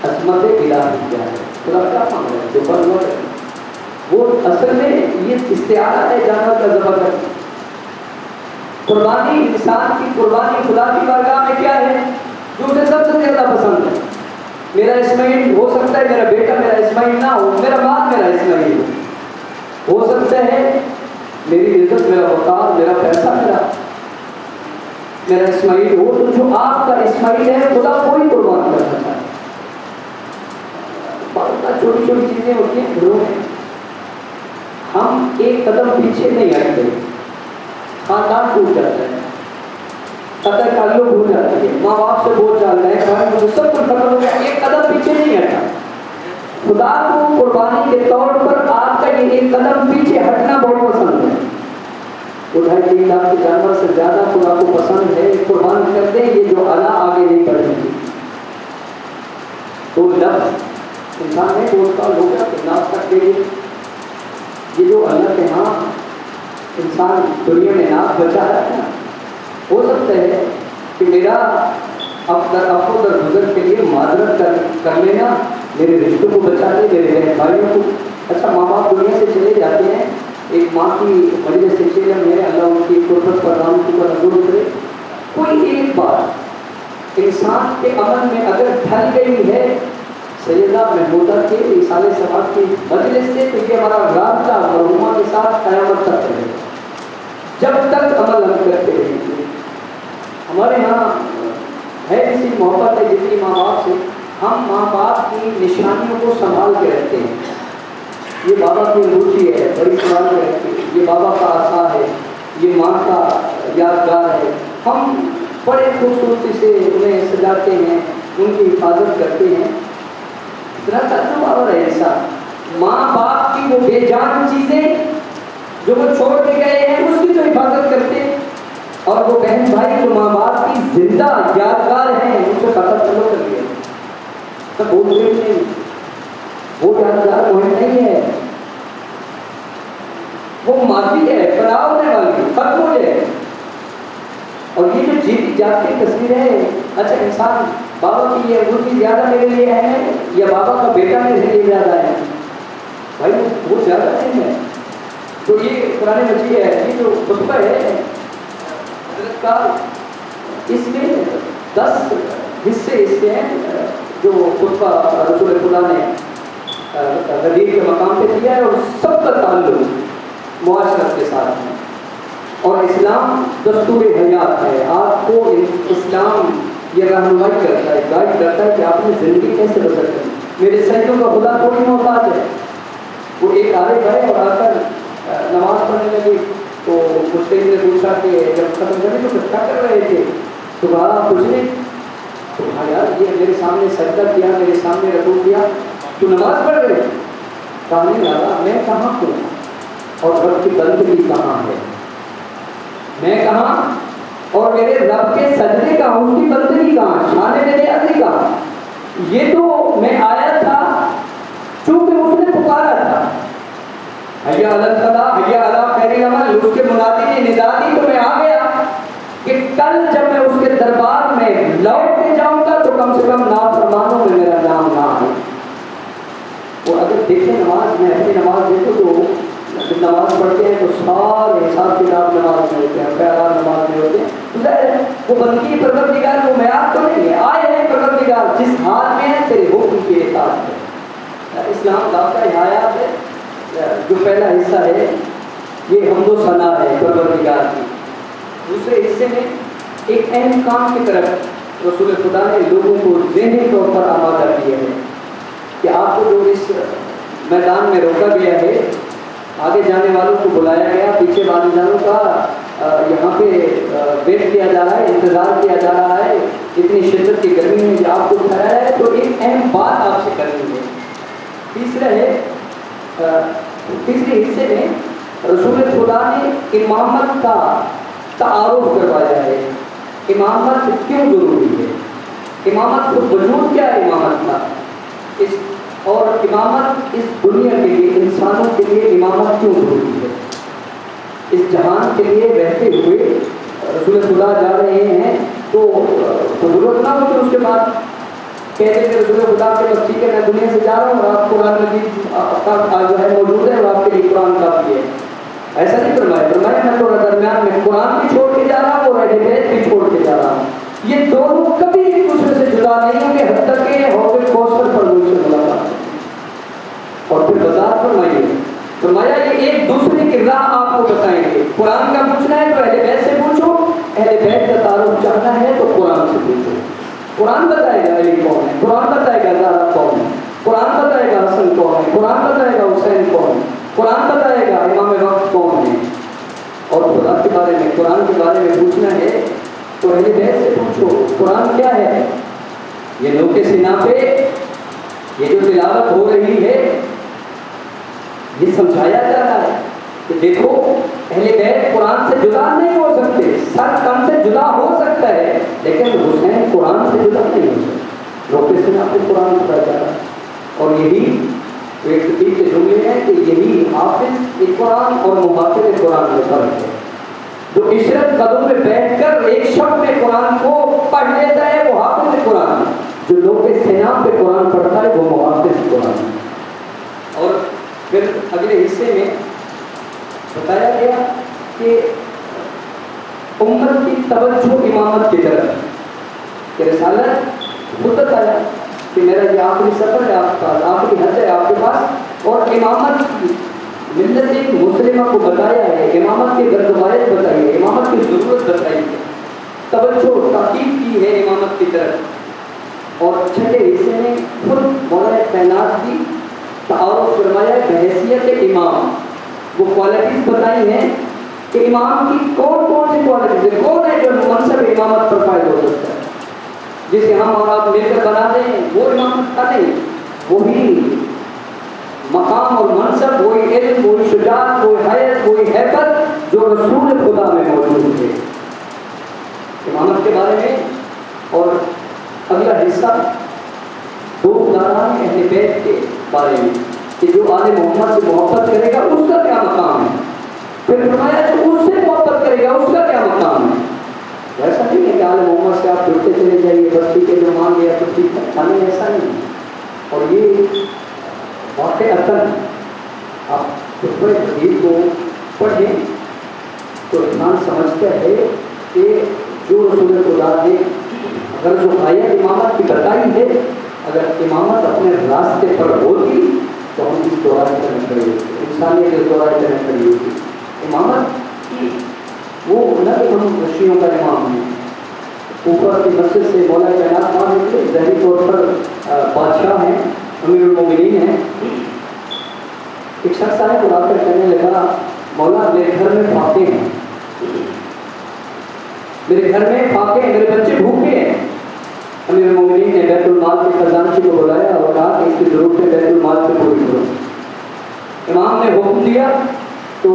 عظمت الہی کیا ہے، خدا کیا کام ہے جو بن ہوا ہے۔ وہ اصل میں یہ استعارہ ہے جانور کا ذبح کرنا۔ قربانی انسان کی قربانی خدا کی بارگاہ میں کیا ہے جو اسے سب سے زیادہ پسند ہے۔ میرا اسماعیل ہو سکتا ہے میرا بیٹا میرا اسماعیل نہ ہو، میرا باپ میرا اسماعیل ہو سکتا ہے میری عزت میرا وقار میرا پیسہ میرا اسماعیل ہو، تو جو آپ کا اسماعیل ہے خدا کوئی قربان کرنا چاہتا ہے۔ چھوٹی چھوٹی چیزیں ہوتی ہیں گھروں میں، ہم ایک قدم پیچھے نہیں ہٹتے، خاندان ٹوٹ جاتا ہے، قطع تعلق ہو جاتی ہے، ماں باپ سے بول جاتا ہے، سب کچھ ختم ہو گیا، ایک قدم پیچھے نہیں ہٹا۔ خدا کو قربانی کے طور پر آپ کا یہ ایک قدم پیچھے ہٹنا بہت پسند ہے۔ 2.5-3 لاکھ کے جانور سے زیادہ خدا کو پسند ہے قربان کر دیں یہ جو اعلیٰ آگے نہیں بڑھیں گی۔ تو لفظ انسان نہیں بولتا لوگ ناز تک کے لیے، یہ جو اللہ کے ہاں انسان دنیا میں ناز بچا رہا ہے نا، ہو سکتا ہے کہ میرا افو در گزر کے لیے معذرت کر لینا میرے رشتوں کو بچا دے، میرے بہن بھائیوں کو۔ اچھا ماں باپ دنیا سے چلے جاتے ہیں، ایک ماں کی مجلس چیلم ہے، اللہ ان کی قربت پر نام کی پر نظر کرے، کوئی ایک بات انسان کے عمل میں اگر ڈھل گئی ہے سیدہ محمودہ کے رسالہ سماعت کی مجلس سے، تو یہ ہمارا رابطہ مرحومہ کے ساتھ قیامت تک رہے گا، جب تک عمل ہم کرتے رہیں گے۔ ہمارے ہاں ہے اسی محبت ہے جتنی ماں باپ سے، ہم ماں باپ کی کی نشانیوں کو سنبھال کے رکھتے ہیں. یہ بابا کی انگوٹھی ہے, بڑی سنبھال کے رکھتے ہیں. یہ بابا کا عصا ہے, یہ ماں کا یادگار ہے. ہم بڑے خوبصورتی سے انہیں سجاتے ہیں, ان کی حفاظت کرتے ہیں. ذرا تجربہ اور ایسا ماں باپ کی وہ بے جان چیزیں جو وہ چھوڑ کے گئے ہیں اس کی تو حفاظت کرتے ہیں, اور وہ بہن بھائی جو ماں باپ کی زندہ یادگار ہیں ان سے پتہ چلو کر لیا تب بولتے نہیں. وہ یادگار مہم نہیں ہے, وہ ماضی ہے, بناؤ ہونے والی ختم ہو جائے. اور یہ جو جیتی جاگتی تصویر ہے, اچھا انسان بابا کی یہ انگوٹھی زیادہ میرے لیے ہے یا بابا کا بیٹا میرے لیے زیادہ ہے؟ بھائی وہ زیادہ نہیں ہے. تو یہ قرآن مجید ہے, یہ جو خطبہ ہے حضرت کا, اس میں 10 حصے اس کے ہیں جو خطبہ رسول خدا نے غدیر کے مقام پہ دیا ہے, اور سب کا تعلق معاشرت کے ساتھ ہے. اور اسلام دستور حیات ہے. آپ کو اسلام یہ رہنمائی کرتا ہے, گائیڈ کرتا ہے کہ آپ نے زندگی کیسے بسر کریں. میرے سیدوں کا خدا تھوڑی محتاج ہے. وہ ایک عارف ہے اور آ کر نماز پڑھنے لگے تو مجھے نے پوچھا کہ جب ختم کرے تو کیا کر رہے تھے؟ تو کہا کچھ نہیں. تو کہا یار یہ میرے سامنے سجدہ کیا, میرے سامنے رکوع کیا, تو نماز پڑھ رہے. کہا نہیں دادا میں کہاں ہوں اور رب کی بندگی کہاں ہے, میں کہاں اور میرے رب کے سجدے کہاں, اس کی بندگی کہاں, شان میں نیازی کہاں. یہ تو میں آیا تھا چونکہ اس نے پکارا تھا, حیا علی الفلاح حیا علی خیر العمل, اس کے منادی نے ندا دی تو میں آ گیا کہ کل جب میں اس کے دربار میں لوٹ کے جاؤں گا تو کم سے کم نافرمانوں میں میرا نام نہ آئے. اور اگر دیکھیں نماز میں اپنی نماز دیکھو تو جب نماز پڑھتے ہیں تو سارے حساب کتاب نماز میں ہوتے ہیں, خیرات نماز میں ہوتے ہیں. وہ بندگی پروردگار وہ معیار تو نہیں ہے, آئے ہیں پروردگار جس حال میں ہے تیرے حکم کی اطاعت ہے. اسلام داخلہ حیات ہے. جو پہلا حصہ ہے یہ حمد و ثنا ہے پروردگار کی. دوسرے حصے میں ایک اہم کام کی طرف رسول خدا نے لوگوں کو ذہنی طور پر آمادہ کیا ہے کہ آپ کو جو اس میدان میں روکا گیا ہے, آگے جانے والوں کو بلایا گیا, پیچھے والے جانوں کا یہاں پہ ویٹ کیا جا رہا ہے, انتظار کیا جا رہا ہے. اتنی شدت کی گرمی میں جو آپ کو اٹھایا ہے تو ایک اہم بات آپ سے کرنی ہے. تیسرا ہے, تیسرے حصے میں رسول خدا نے امامت کا تعارف کروایا ہے. امامت کیوں ضروری ہے, امامت کو وجود کیا ہے امامت کا, اور امامت اس دنیا کے لیے, انسانوں کے لیے امامت کیوں ضروری ہے. اس جہان کے لیے رہتے ہوئے رسول خدا جا رہے ہیں تو ضرورت نہ ہو کہ اس کے بعد کہتے کہ رسول خدا کے بس ٹھیک ہے میں دنیا سے جا رہا ہوں اور آپ قرآن مجید کا جو ہے موجود ہے اور آپ کے لیے قرآن کافی ہے. ایسا نہیں فرمایا. فرمایا میں تو درمیان میں قرآن بھی چھوڑ کے جا رہا ہوں اور اہل بیت بھی چھوڑ کے جا رہا ہوں. یہ دونوں کبھی ایک دوسرے سے جدا نہیں ہوں گے حتیٰ کہ حوض کوثر پر مجھ سے ملاقات. اور پھر وضاحت فرمائیے, فرمایا یہ ایک دوسرے کی راہ آپ کو بتائیں گے. قرآن کا پوچھنا ہے تو اہل بیت سے پوچھو, اہل بیت کا تعارف چاہنا ہے تو قرآن سے پوچھو. قرآن بتائے گا علی کون ہے, قرآن بتائے گا زہرا کون ہے, قرآن بتائے گا حسن کون ہے, قرآن بتائے گا حسین کون ہے, قرآن بتائے گا امام وقت کون ہے. اور خدا کے بارے میں, قرآن کے بارے میں پوچھنا ہے تو اہل بیت سے پوچھو قرآن کیا ہے. یہ نوک سینا پہ یہ جو تلاوت ہو رہی ہے یہ سمجھایا جا رہا ہے کہ دیکھو اہل بیت قرآن سے جدا نہیں ہو سکتے. سر کم سے جدا ہو سکتا ہے لیکن حسین قرآن سے جدا نہیں ہو سکتا. نوک سینا پہ قرآن پڑھا جا رہا ہے. اور یہی ایک کے جملے ہیں کہ یہی حافظ قرآن اور محافظ قرآن میں فرق ہے. جو عشرت قدم میں بیٹھ کر ایک شب میں قرآن کو پڑھ لیتا ہے وہ حافظ قرآن ہے. جو لوگ سینا پہ قرآن پڑھتا ہے وہ محافظ قرآن ہے. اور پھر اگلے حصے میں بتایا گیا کہ امت کی توجہ امامت کی طرف کہ رسالت خود بتایا کہ میرا یہ آخری سفر ہے آپ کا, آخری حج ہے آپ کے پاس. اور امامت کی ملت مسلمہ کو بتایا ہے, امامت کی گردوایت بتائی ہے, امامت کی ضرورت بتائی ہے, توجہ تاکید کی ہے امامت کی طرف. اور چھٹے حصے میں خود مولانا فرمایا ہے بحیثیت امام، وہ کوالٹیز بتائی ہیں کہ امام کی کون کون سی کوالٹیز ہے، کون ہے جو منصب امامت پر فائد ہو سکتا ہے، جسے ہم اور آپ مل کر بنا دیں وہ امامت کا نہیں، وہی مقام اور منصب، وہی علم، وہی شجاعت، وہی حیت، وہی ہیبت جو رسول خدا میں موجود ہے امامت کے بارے میں۔ اور اگلا حصہ دوستداران اہل بیت کے بارے میں کہ جو آل محمد سے محبت کرے گا اس کا کیا مقام ہے، پھر فرمایا جو اس سے محبت کرے گا اس کا کیا مقام ہے۔ ایسا نہیں ہے کہ آل محمد سے آپ جڑتے چلے جائیے بس ٹھیک ہے جو مان لیا تو ٹھیک ہے، ہمیں ایسا نہیں ہے۔ اور یہ واقعہ آپ خطبہ جدید کو پڑھیں تو انسان سمجھتا ہے کہ جو رسول خدا نے اگر جو آیت امامت کی بتائی ہے، اگر امامت اپنے راستے پر ہوتی تو ہم اس دوران کرنے کری ہوتی، انسانیت اس دوران کرنے کری ہوتی۔ امامت وہ نہ کہ ہم شیعوں کا امام ہیں، اوپر کی مسجد سے مولا کائنات مان نکلے، ظاہری طور پر بادشاہ ہیں، امیر المومنین ہیں۔ ایک شخص آئے تو آ کر کہنے لگا مولا میرے گھر میں فاقے ہیں، میرے گھر میں فاقے ہیں، میرے بچے بھوکے ہیں۔ امیر المومنین نے بیت المال کے خزانچی کو بلایا اور کہا کہ اس کی ضرورت ہے بیت المال سے پوری کرو۔ امام نے حکم دیا تو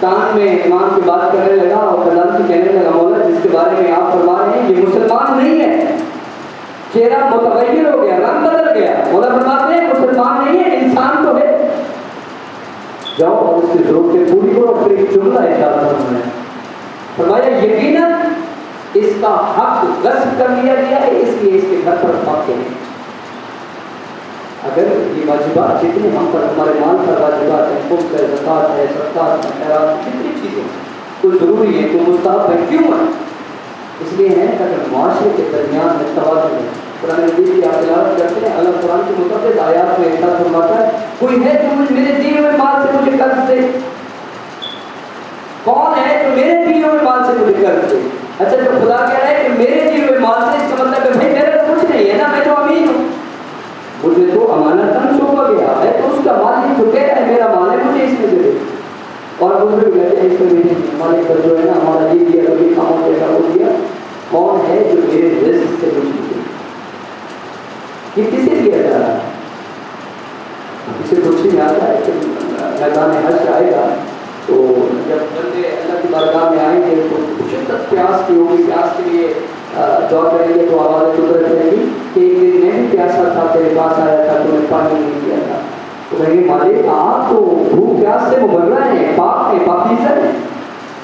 کان میں امام کی بات کرنے لگا اور خزانچی کہنے لگا مولا جس کے بارے میں آپ فرما رہے ہیں یہ مسلمان نہیں ہے، چہرہ متغیر ہو گیا، رنگ بدل گیا۔ مولا فرماتے ہیں مسلمان نہیں ہے، انسان تو ہے، جاؤ اور اس کی ضرورتیں پوری کرو۔ پھر ایک جملہ ہے فرمایا یقیناً اس کا حق غصب کر لیا گیا ہے، اس لیے اس کے گھر پر فاقے ہیں۔ اگر یہ واجبات جتنے ہم پر ہمارے مال پر واجبات ہیں، خمس ہے، زکوٰۃ ہے، صدقات ہے، خیرات، جتنی چیزیں کوئی ضروری ہے کوئی مستحب ہے، کیوں ہے؟ اس لیے ہے تاکہ معاشرے کے درمیان میں توازن ہے۔ قرآن مجید کی آپ تلاوت کرتے ہیں، اللہ قرآن کے متعدد آیات میں ارشاد فرماتا ہے کوئی ہے جو میرے دیے ہوئے مال سے مجھے قرض دے، کون ہے جو میرے دیے ہوئے مال سے مجھے قرض دے؟ اچھا جو خدا کہہ رہا ہے کہ میرے دیے ہوئے مال سے، اس کا مطلب ہے بھائی میرے تو کچھ نہیں ہے نا، میں تو امین ہوں، مجھے تو امانتاً سونپا گیا ہے، تو اس کا مالک جو کہہ رہا ہے میرا مال ہے مجھے اس میں دے دے۔ اور دوسرے کہتے ہیں اس میں بھی نہیں، مالک کا جو ہے نا ہمارا یہ دیا کبھی کام ہو جائے گا وہ دیا، کون ہے جو میرے رزق سے مجھے دے؟ یہ کسے دیا جا رہا ہے؟ اسے کچھ نہیں آتا ہے کہ میدان حشر آئے گا تو جب بندے اللہ کی بارگاہ میں آئیں گے تو شدت پیاس کی ہوگی، پیاس کے لیے دعا کریں گے تو آواز قدرت رہے گی کہ ایک دن میں بھی پیاسا تھا تیرے پاس آیا تھا تو نے پانی نہیں دیا تھا، تو کہیں گے مالک آپ تو بھوک پیاس سے مبرہ ہیں، پاک ہیں، پاکیزہ ہیں،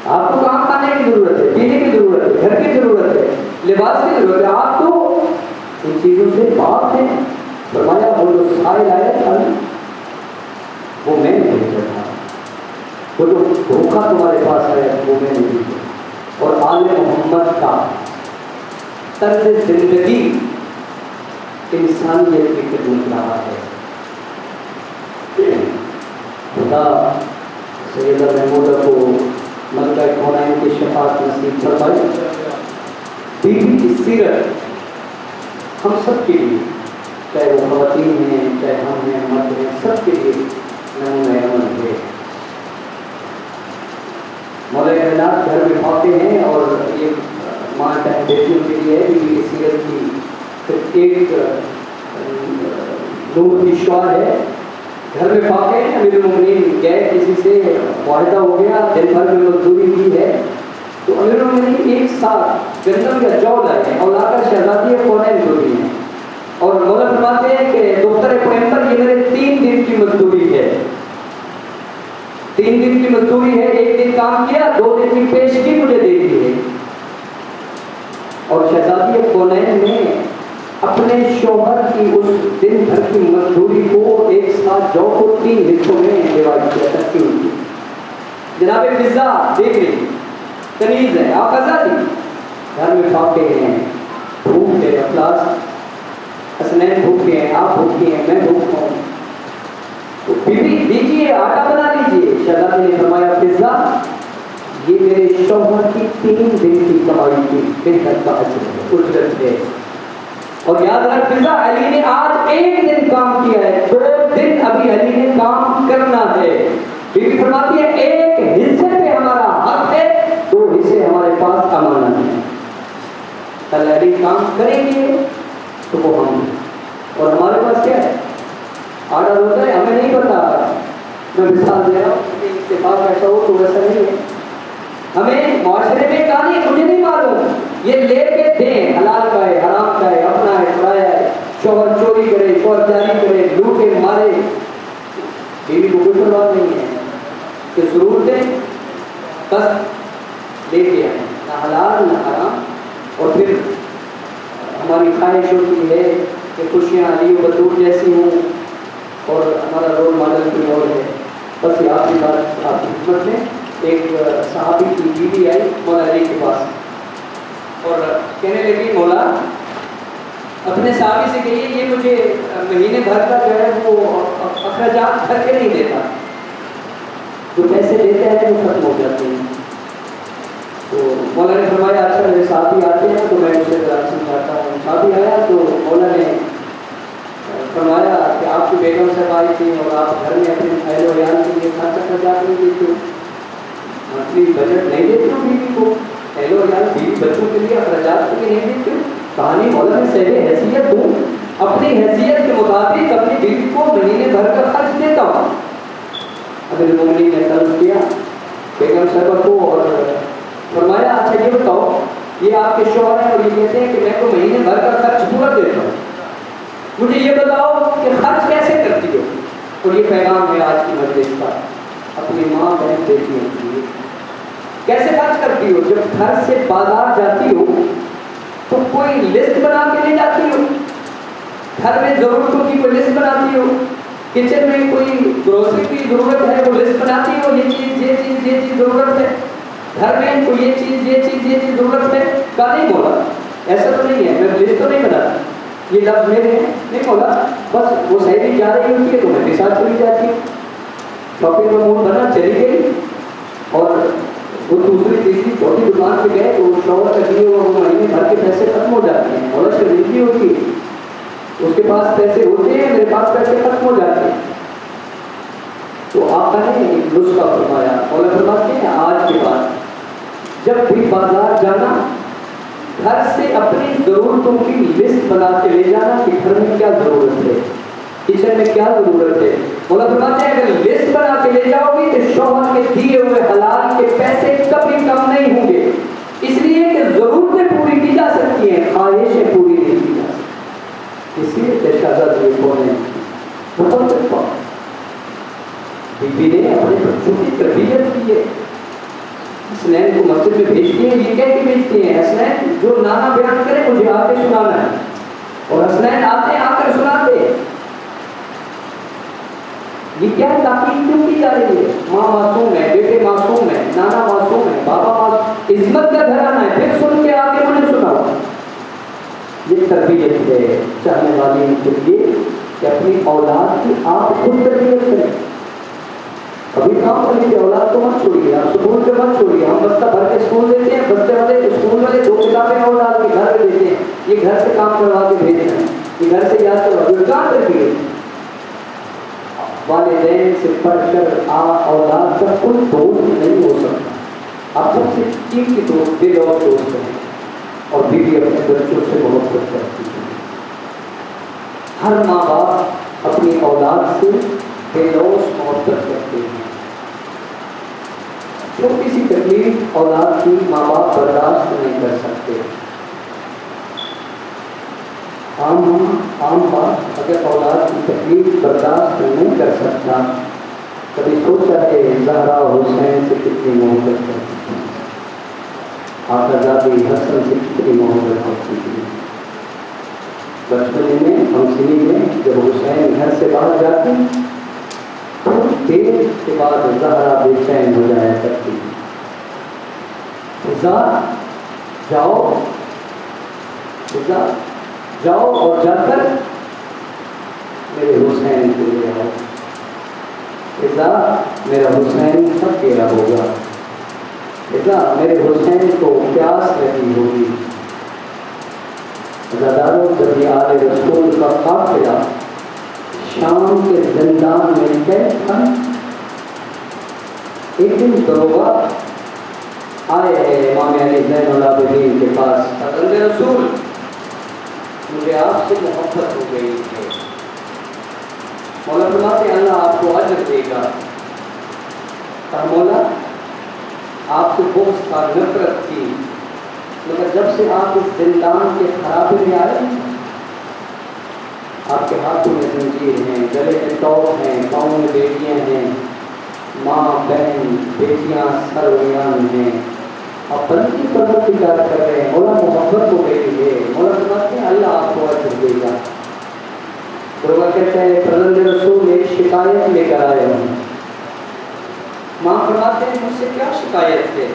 آپ کو کام کھانے کی ضرورت ہے، پینے کی ضرورت ہے، گھر کی ضرورت ہے، لباس کی ضرورت ہے، آپ تو ان چیزوں سے پاک ہیں۔ فرمایا وہ جو سائل آیا تھا وہ میں نے بھیجا تھا، وہ جو دھوکہ تمہارے پاس آیا وہ میں نے بھیجا۔ اور آل محمد کا طرز زندگی انسانیت کی خدمت رہا ہے۔ خدا سیدہ محمودہ کو ملکہ کونین کی شفاعت نصیب فرمائے۔ بیوی کی سیرت ہم سب کے لیے، چاہے وہ خواتین ہیں چاہے ہم ہیں مرد ہیں، سب کے لیے نمونہ عمل ہے۔ مولا کائنات گھر میں فاقے ہیں اور یہ ماں چاہے بیٹیوں کے لیے ہے بیوی کی سیرت کی پھر ایک نور کی شعاع ہے۔ گھر میں فاقے ہیں، امیر المومنین گئے کسی سے معاہدہ ہو گیا، دن بھر میں مزدوری کی ہے تو امیر المومنین ایک ساتھ گندم یا جو لائے ہیں اور لا کر شہزادی کونین کو دی ہیں، اور مولا فرماتے ہیں کہ دختر پیغمبر یہ میرے 3 دن کی مزدوری ہے، 3 دن کی مزدوری ہے، 1 دن کام کیا، 2 دن کی پیشگی مجھے دے دی ہے۔ اور شہزادی کونین نے اپنے شوہر کی اس دن بھر کی مزدوری کو ایک ساتھ جو کو 3 حصوں میں ڈیوائڈ کیا، تقسیم کی۔ جناب فضا دیکھ رہی کنیز ہے، آپ آزادی گھر میں فاقے ہیں، بھوک ہے، افلاس حسنین بھوکے ہیں، آپ بھوکے ہیں، میں بھوکا ہوں، تو بیوی دیجیے آٹا بنا لیجیے۔ شہزادی نے فرمایا فضا یہ میرے شوہر کی 3 دن کی کمائی کی بہتر کا اجر ہے، اجرت ہے۔ اور یاد رکھ فضا علی نے آج 1 دن کام کیا ہے، 2 دن ابھی علی نے کام آرڈر ہوتا ہے ہمیں نہیں پتا. میں مثال دے رہا ہوں کہ اتفاق ایسا ہو تو ویسا نہیں ہے. ہمیں معاشرے میں کہا نہیں, مجھے نہیں معلوم, یہ لے کے دیں, حلال کا ہے, حرام کا ہے, اپنا ہے, پرایا ہے, شوہر چوری کرے, شوہر جاری کرے, لوٹے مارے, بیوی کو کوئی پرواہ نہیں ہے کہ ضرورتیں بس لے کے آئیں, نہ حلال نہ حرام. اور پھر ہماری خواہش ہوتی ہے کہ خوشیاں علی و بطور جیسی ہوں اور ہمارا رول ماڈل کوئی اور ہے. بس یہ آپ کی بات آپ کی خدمت میں, ایک صحابی کی بیوی آئی مولا علی کے پاس اور کہنے لگی مولا اپنے صحابی سے کہیے یہ مجھے مہینے بھر کا جو ہے وہ اخراجات کر کے نہیں دیتا, تو پیسے دیتے ہیں وہ ختم ہو جاتے ہیں. تو مولا نے فرمایا اچھا میرے صحابی آتے ہیں تو میں اسے سمجھاتا ہوں. صحابی آیا تو مولا نے فرمایا کہ آپ کی بیگم صاحب آئی تھی اور آپ گھر میں اپنے اہل و عیال کے لیے خرچ اخراجات نہیں دیتے, منتھلی بجٹ نہیں دیتے ہو بیوی کو, اہل و عیال بیوی بچوں کے لیے اخراجات کے لیے نہیں دیتے ہو. کہانی مولا میں صحیح حیثیت ہوں, اپنی حیثیت کے مطابق اپنی بیوی کو مہینے بھر کا خرچ دیتا ہوں. امیر المومنین نے طلب کیا بیگم صاحبہ کو اور فرمایا اچھا یہ بتاؤ یہ آپ کے شوہر ہیں اور یہ کہتے ہیں کہ میں تو مہینے بھر کا خرچ پورا دیتا ہوں, مجھے یہ بتاؤ کہ خرچ کیسے کرتی ہو. اور یہ پیغام ہے آج کی مجلس کا اپنی ماں بہن بیٹیوں کے لیے. کیسے خرچ کرتی ہو؟ جب گھر سے بازار جاتی ہو تو کوئی لسٹ بنا کے لے جاتی ہو, گھر میں ضرورتوں کی کوئی لسٹ بناتی ہو, کچن میں کوئی گروسری کی ضرورت ہے وہ لسٹ بناتی ہو, یہ چیز ضرورت ہے, گھر میں کوئی یہ چیز ضرورت ہے. کہا نہیں مولا ایسا تو نہیں ہے, میں لسٹ تو نہیں بناتی, یہ لفظ میرے ہیں نہیں مولا, بس وہ سہیلی جا رہی ہوتی ہے تو میں بھی ساتھ چلی جاتی ہوں. شاپنگ کا موڈ بنا چلی گئی اور وہ دوسری تیسری چوتھی دکان پہ گئے تو شوہر کا دیے وہ مہینے بھر کے پیسے ختم ہو جاتے ہیں. مولا شریف بھی ہوتی ہے, اس کے پاس پیسے ہوتے ہیں, میرے پاس پیسے ختم ہو جاتے ہیں. تو آپ نے ایک نسخہ فرمایا, مولا فرماتے ہیں آج کے بعد جب بھی بازار جانا گھر سے اپنی ضرورتوں کی لسٹ بنا کے لے جانا کہ گھر میں کیا ضرورت ہے, کچن میں کیا ضرورت ہے. مولا فرماتے ہیں اگر لسٹ بنا کے لے جاؤ گی تو شوہر کے دیے ہوئے حلال کے پیسے کبھی کم نہیں ہوں گے, اس لیے کہ ضرورتیں پوری کی جا سکتی ہیں, خواہشیں پوری نہیں کی جا سکتی. اس لیے شہزادی کون ہے بہت بیوی نے اپنے بچوں کی تربیت کی ہے. حسنین کو مسجد میں بھیجتی ہیں, یہ کہہ کے بھیجتی ہیں حسنین جو نانا بیان کرے مجھے آ کے سنانا ہے, اور حسنین آتے ہیں آ کر سناتے ہیں. یہ کیا تاکید کیوں کی جا رہی ہے؟ ماں معصوم ہے, بیٹے معصوم ہے, نانا معصوم ہے, بابا معصوم, عظمت کا گھرانہ ہے, پھر سن کے آگے مجھے سناؤ. یہ تربیت ہے چاہنے والی ان کے لیے کہ اپنی اولاد کی آپ خود تربیت کریں. ابھی کام کریں کہ اولاد کو مت چھوڑیے, آپ اسکول پہ مت چھوڑیے. ہم بستہ بھر کے اسکول دیتے ہیں, بستے والے اسکول والے 2 کتابیں اور ڈال کے گھر پہ دیتے ہیں, یہ گھر سے کام کروا کے بھیجنا ہے, یہ گھر سے یاد کروا, یہ کہاں تربیت. والدین سے پڑھ کر اولاد کا کوئی دوست نہیں ہو سکتا. آپ سب سے چین کی دوست دل اور دوست ہیں, اور بیوی اپنے بچوں سے محبت کرتی ہے. ہر ماں باپ اپنی اولاد سے بے لوث محبت کرتے ہیں. چھوٹی سی تکلیف اولاد کی ماں باپ برداشت نہیں کر سکتے. عام بات اگر اولاد کی تکلیف برداشت نہیں کر سکتا, کبھی سوچا ہے زہرا حسین سے کتنی محبت کرتی تھی, آقازادی حسن سے کتنی محبت کرتی تھی. بچپن میں ہم سنی میں جب حسین گھر سے باہر جاتے تھوڑی دیر کے بعد زہرا بے چین ہو جایا کرتی تھی. جاؤ اور جا کر میرے حسین کو لے آؤ. میرا حسین تھک گیا ہوگا, میرے حسین کو پیاس لگی ہوگی. عزاداروں جب یہ آل رسول کا قافلہ شام کے زندان میں قید تھا, ایک دن دروگا آئے ہیں امام علی زین العابدین کے پاس, حضرت رسول مجھے آپ سے محبت ہو گئی ہے. مولا فرماتے ہیں اللہ آپ کو اجر دے گا. کہا مولا آپ سے بغض تھا، نفرت تھی، مگر جب سے آپ اس زندان کے خرابے میں آئے آپ کے ہاتھوں میں زنجیر ہیں، گلے میں توق ہیں، پاؤں میں بیٹیاں ہیں، ماں بہن بیٹیاں سرویان ہیں، آپ بندگی پروردگار کر رہے ہیں، مولا محبت کو بیٹی ہے. مولا فرماتے ہیں اللہ آپ کو اجر دے گا. دروگا کہتا ہے فرزند رسول ایک شکایت لے کر آئے ہوں. ماں فرماتے ہیں مجھ سے کیا شکایت ہے؟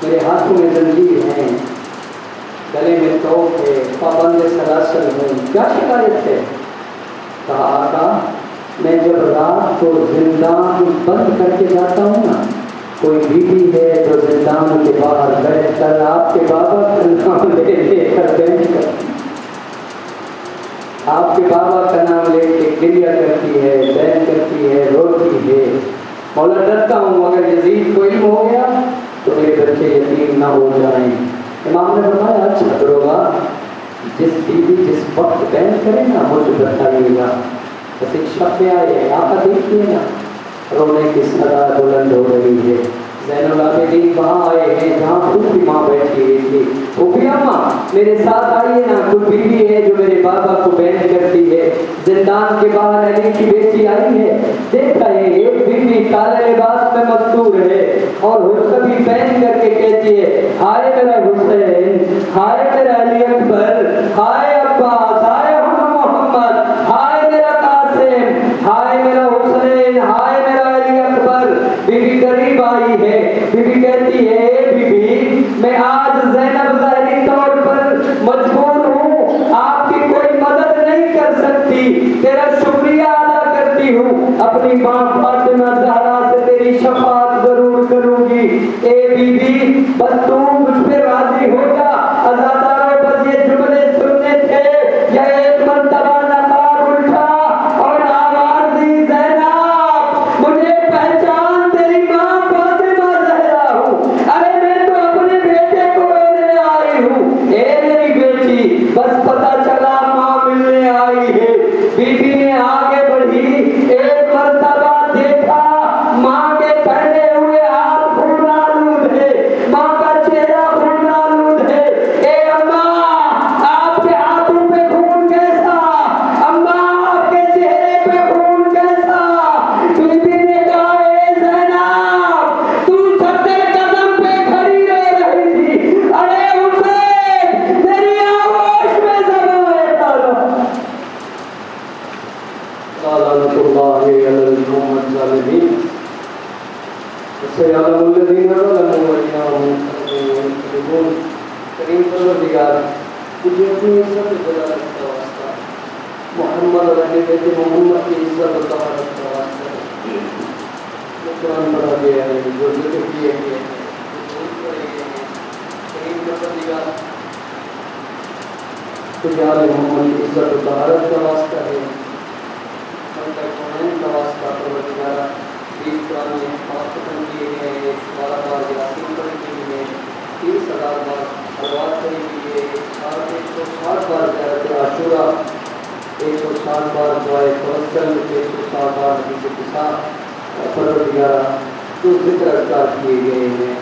میرے ہاتھوں میں زنجیر ہیں، گلے میں توق ہے، پابند سلاسل ہوں، کیا شکایت ہے؟ کہا آقا میں جب رات کو زندان بند کر کے جاتا ہوں نا، کوئی بیوی ہے جو زندان کے باہر بیٹھ کر آپ کے بابا کا نام لے لے کر بیٹھ کر آپ کے بابا کا نام لے کے گریہ کرتی ہے، بین کرتی ہے، روتی ہے. مولا ڈرتا ہوں اگر یزید کو علم ہو گیا تو میرے بچے یتیم نہ ہو جائیں. امام نے فرمایا اچھا دروگا جس بیوی جس وقت بین کرے نا مجھے بتائیے گا. بس ایک شخص میں آئے آقا دیکھیے نا رونے کی صدا بلند ہو رہی ہے. زین العابدین وہاں آئے ہیں جہاں خود کی ماں بیٹھی ہوئی تھی. پھوپھی اماں میرے ساتھ آئیے نا، کوئی بیوی ہے جو میرے بابا کو بین کرتی ہے. زندان کے باہر علی کی بیٹی آئی ہے، دیکھا ہے ایک بیوی کالے لباس میں مستور ہے اور حسن بھی بین کر کے کہتی ہے ہائے میرا حسین، ہائے میرا علی اکبر، ہائے عباس، ہائے محمد، ہائے میرا قاسم، ہائے میرا حسین، ہائے میرا علی اکبر. بیوی قریب آئی ہے، بیوی کہتی ہے اے بیوی میں آج زینب ظاہری طور پر مجبور ہوں، آپ کی کوئی مدد نہیں کر سکتی، تیرا شکریہ ادا کرتی ہوں، اپنی ماں فاطمہ زہرا سے تیری شفاعت ضرور کروں گی. اے بیوی بس تو مجھ پہ راضی ہو جا. عزاداروں بس یہ جملے سننے تھے یا ایک مرتبہ نقاب اٹھا اور آواز دی زینب مجھے پہچان تیری ماں فاطمہ زہرا ہوں، ارے میں تو اپنے بیٹے کو لینے آئی ہوں. اے میری بیٹی بس پتہ چلا ماں ملنے آئی ہے. بیوی نے آگے بڑھی، ایک مرتبہ دیکھا ماں کے پہنے ہوئے ہاتھ خون آلود ہے، ماں کا چہرہ خون آلود ہے. اے اماں آپ کے ہاتھوں پہ خون کیسا، اماں آپ کے چہرے پہ خون کیسا؟ بیوی نے کہا اے زینب تو 70 قدم پہ کھڑی رہ رہی تھی، ارے حسین تیری آغوش میں زبان تارا. لعنت اللہ علی القوم الظالمین. سیعلم الذین ظلموا ایہم یغلبون. کریم پروردگار مجھے اپنی عزت و جلالت کا واسطہ، محمد اور اہل بیت محمد کی عزت و طہارت کا واسطہ جو قرآن پڑھا گیا ہے، جو ذکر کیے گئے ہیں، جو درود پڑھے گئے ہیں، کریم پروردگار تجھے آل محمد کی عزت و طہارت کا واسطہ ہے، ملکہ کونین کا واسطہ پروردگارہ. 20 قرآن میں ختم کیے گئے ہیں، 12 بار یاسین پڑھی گئی ہے، 30,000 بار صلوات پڑھی گئی ہے، 160 بار زیارت عاشورہ، 160 بار دعائے توسل، 160 بار حدیث قصہ. پروردگارہ جو ذکر اذکار کیے گئے ہیں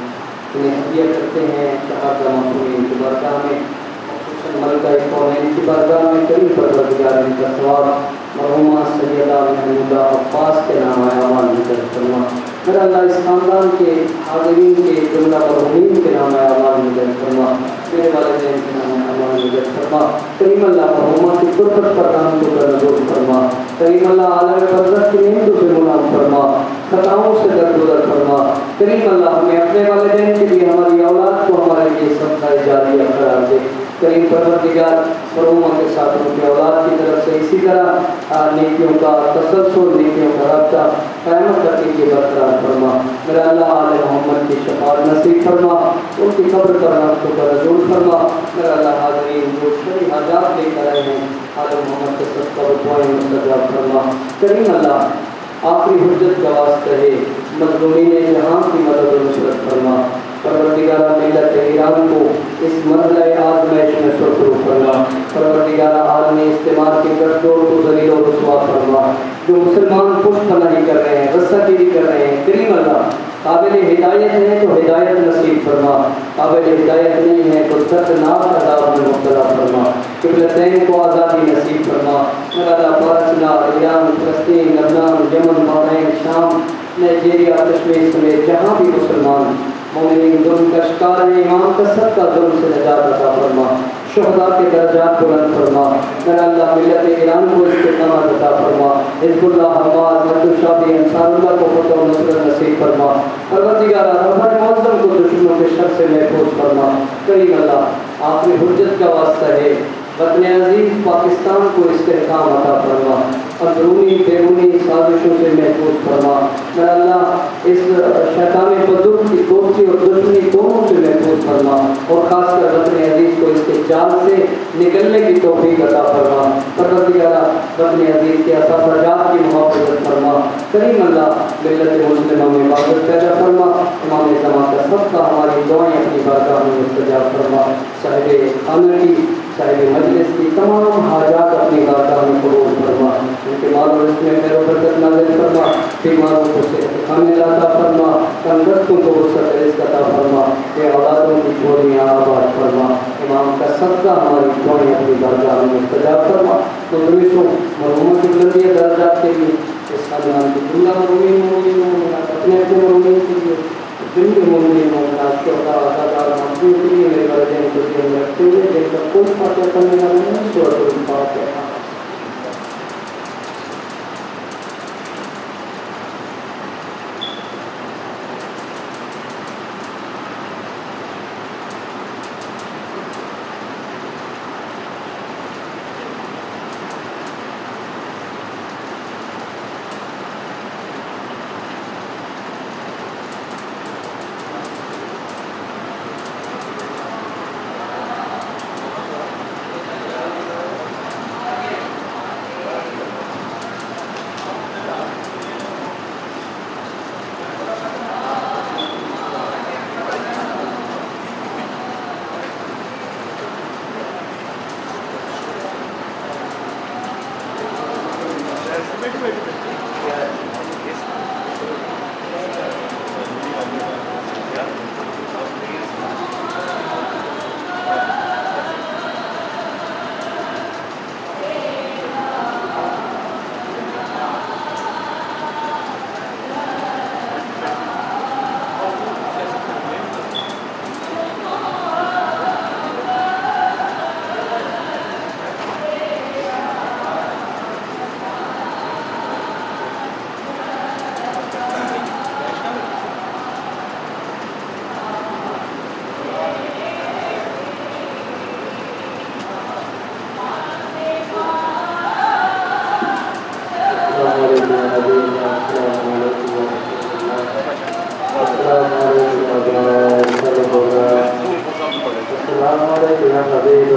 انہیں ہدیہ کرتے ہیں شہادہ معصومین کی بارگاہ میں، خصوصاً ملکہ کونین کی بارگاہ میں. کریم پروردگار ان کا ثواب مرحومہ سیدہ محمودہ عباس کے نام اعمال نظر فرما. میرا اللہ اس خاندان کے حاضرین کے جملہ مرحومین کے نام اعمال نظر فرما، میرے والدین کے نام اعمال نظر فرما. کریم اللہ مرحومہ کی قربت پر رحمتوں کا نزول فرما. کریم اللہ عالم برزخ کی نعمتوں سے منعم فرما، خطاؤں سے درگزر فرما. کریم اللہ ہمیں اپنے والدین کے لیے، ہماری اولاد کو ہمارے لیے صدقہ جاریہ قرار دے. کریم پروردگار مرحومہ کے ساتھ ان کے اولاد کی طرف سے اسی طرح نیکیوں کا تسلسل، نیکیوں کا رابطہ قیامت تک کے برقرار فرما. میرا اللہ آل محمد کی شفاعت نصیب فرما، ان کی قبر پر رحمتوں کا نزول فرما. میرا اللہ حاضرین جو شرعی حاجات لے کر آئے ہیں آل محمد کے صدقہ دعائیں مستجاب فرما. کریم اللہ آخری حجت کا واسطہ ہے مظلومین جہاں کی مدد و نصرت فرما. پروردگارہ ملت ایران کو اس مرحلہ آزمائش میں سرخرو فرما. پروردگارہ عالمی استعمار کے گٹھجوڑ کو ذلیل و رسوا جو مسلمان پشت پناہی کر رہے ہیں، رسہ گیری کر رہے ہیں، کریم اللہ قابل ہدایت ہے تو ہدایت نصیب فرما، قابل ہدایت نہیں ہے تو دردناک عذاب میں مبتلا فرما، قبلتین کو آزادی نصیب فرما۔ مولا فلسطین، ایران، فلسطین، لبنان، یمن، بحرین، شام، نائجیریا، کشمیر سمیت جہاں بھی مسلمان مومنین ظلم کا شکار ہیں، امام کا سب کا ظلم سے نجات عطا فرما، شہداء کے درجات بلند فرما۔ میرا اللہ ملت ایران کو استقامت عطا فرما، حزب اللہ، حماس، حزب الشابی، انصار اللہ کو فتح و نصرت نصیب فرما۔ پروردگار ہر معظم کو دشمنوں کے شر سے محفوظ فرما۔ کریم اللہ آپ نے حجت کا واسطہ ہے، وطن عزیز پاکستان کو استحکام عطا فرما، اندرونی بیرونی سازشوں سے محفوظ فرما۔ میرا اللہ اس شیطان بزرگ کی دوستی اور دشمنی دونوں سے محفوظ فرما، اور خاص کر وطن عزیز کو اس کے جال سے نکلنے کی توفیق عطا فرما۔ پروردگار وطن عزیز کے اثاثہ جات کی محافظت فرما۔ کریم اللہ ملت مسلمہ میں باعزت پیدا فرما، امام زمان کا سب کا ہماری دعائیں اپنی بارگاہ میں مستجاب فرما۔ صاحب خانہ کی، صاحب مجلس کی تمام حاجات اپنی بارگاہ میں قبول فرما، ان کے مال و رزق میں خیر و برکت نازل فرما، بیماروں کو صحت کاملہ عطا فرما، تندرستوں کو وسعت رزق عطا فرما، بے اولادوں کی جھولیاں آباد فرما۔ امام کا صدقہ ہماری دعائیں اپنی بارگاہ میں مستجاب فرما۔ مدرسوں مرحوموں کی بلندی درجات کے لیے، اس خاندان کی جملہ مرحومین اپنے اپنے مرحومین کے لیے، جن مومنین مومنات شہداء اداکار مقبول کے لیے میرے والدین کو ذہن میں رکھتے ہوئے جن کا کوئی فاتحہ کرنے والا نہیں، سورۃ الفاتحہ۔ بیٹھ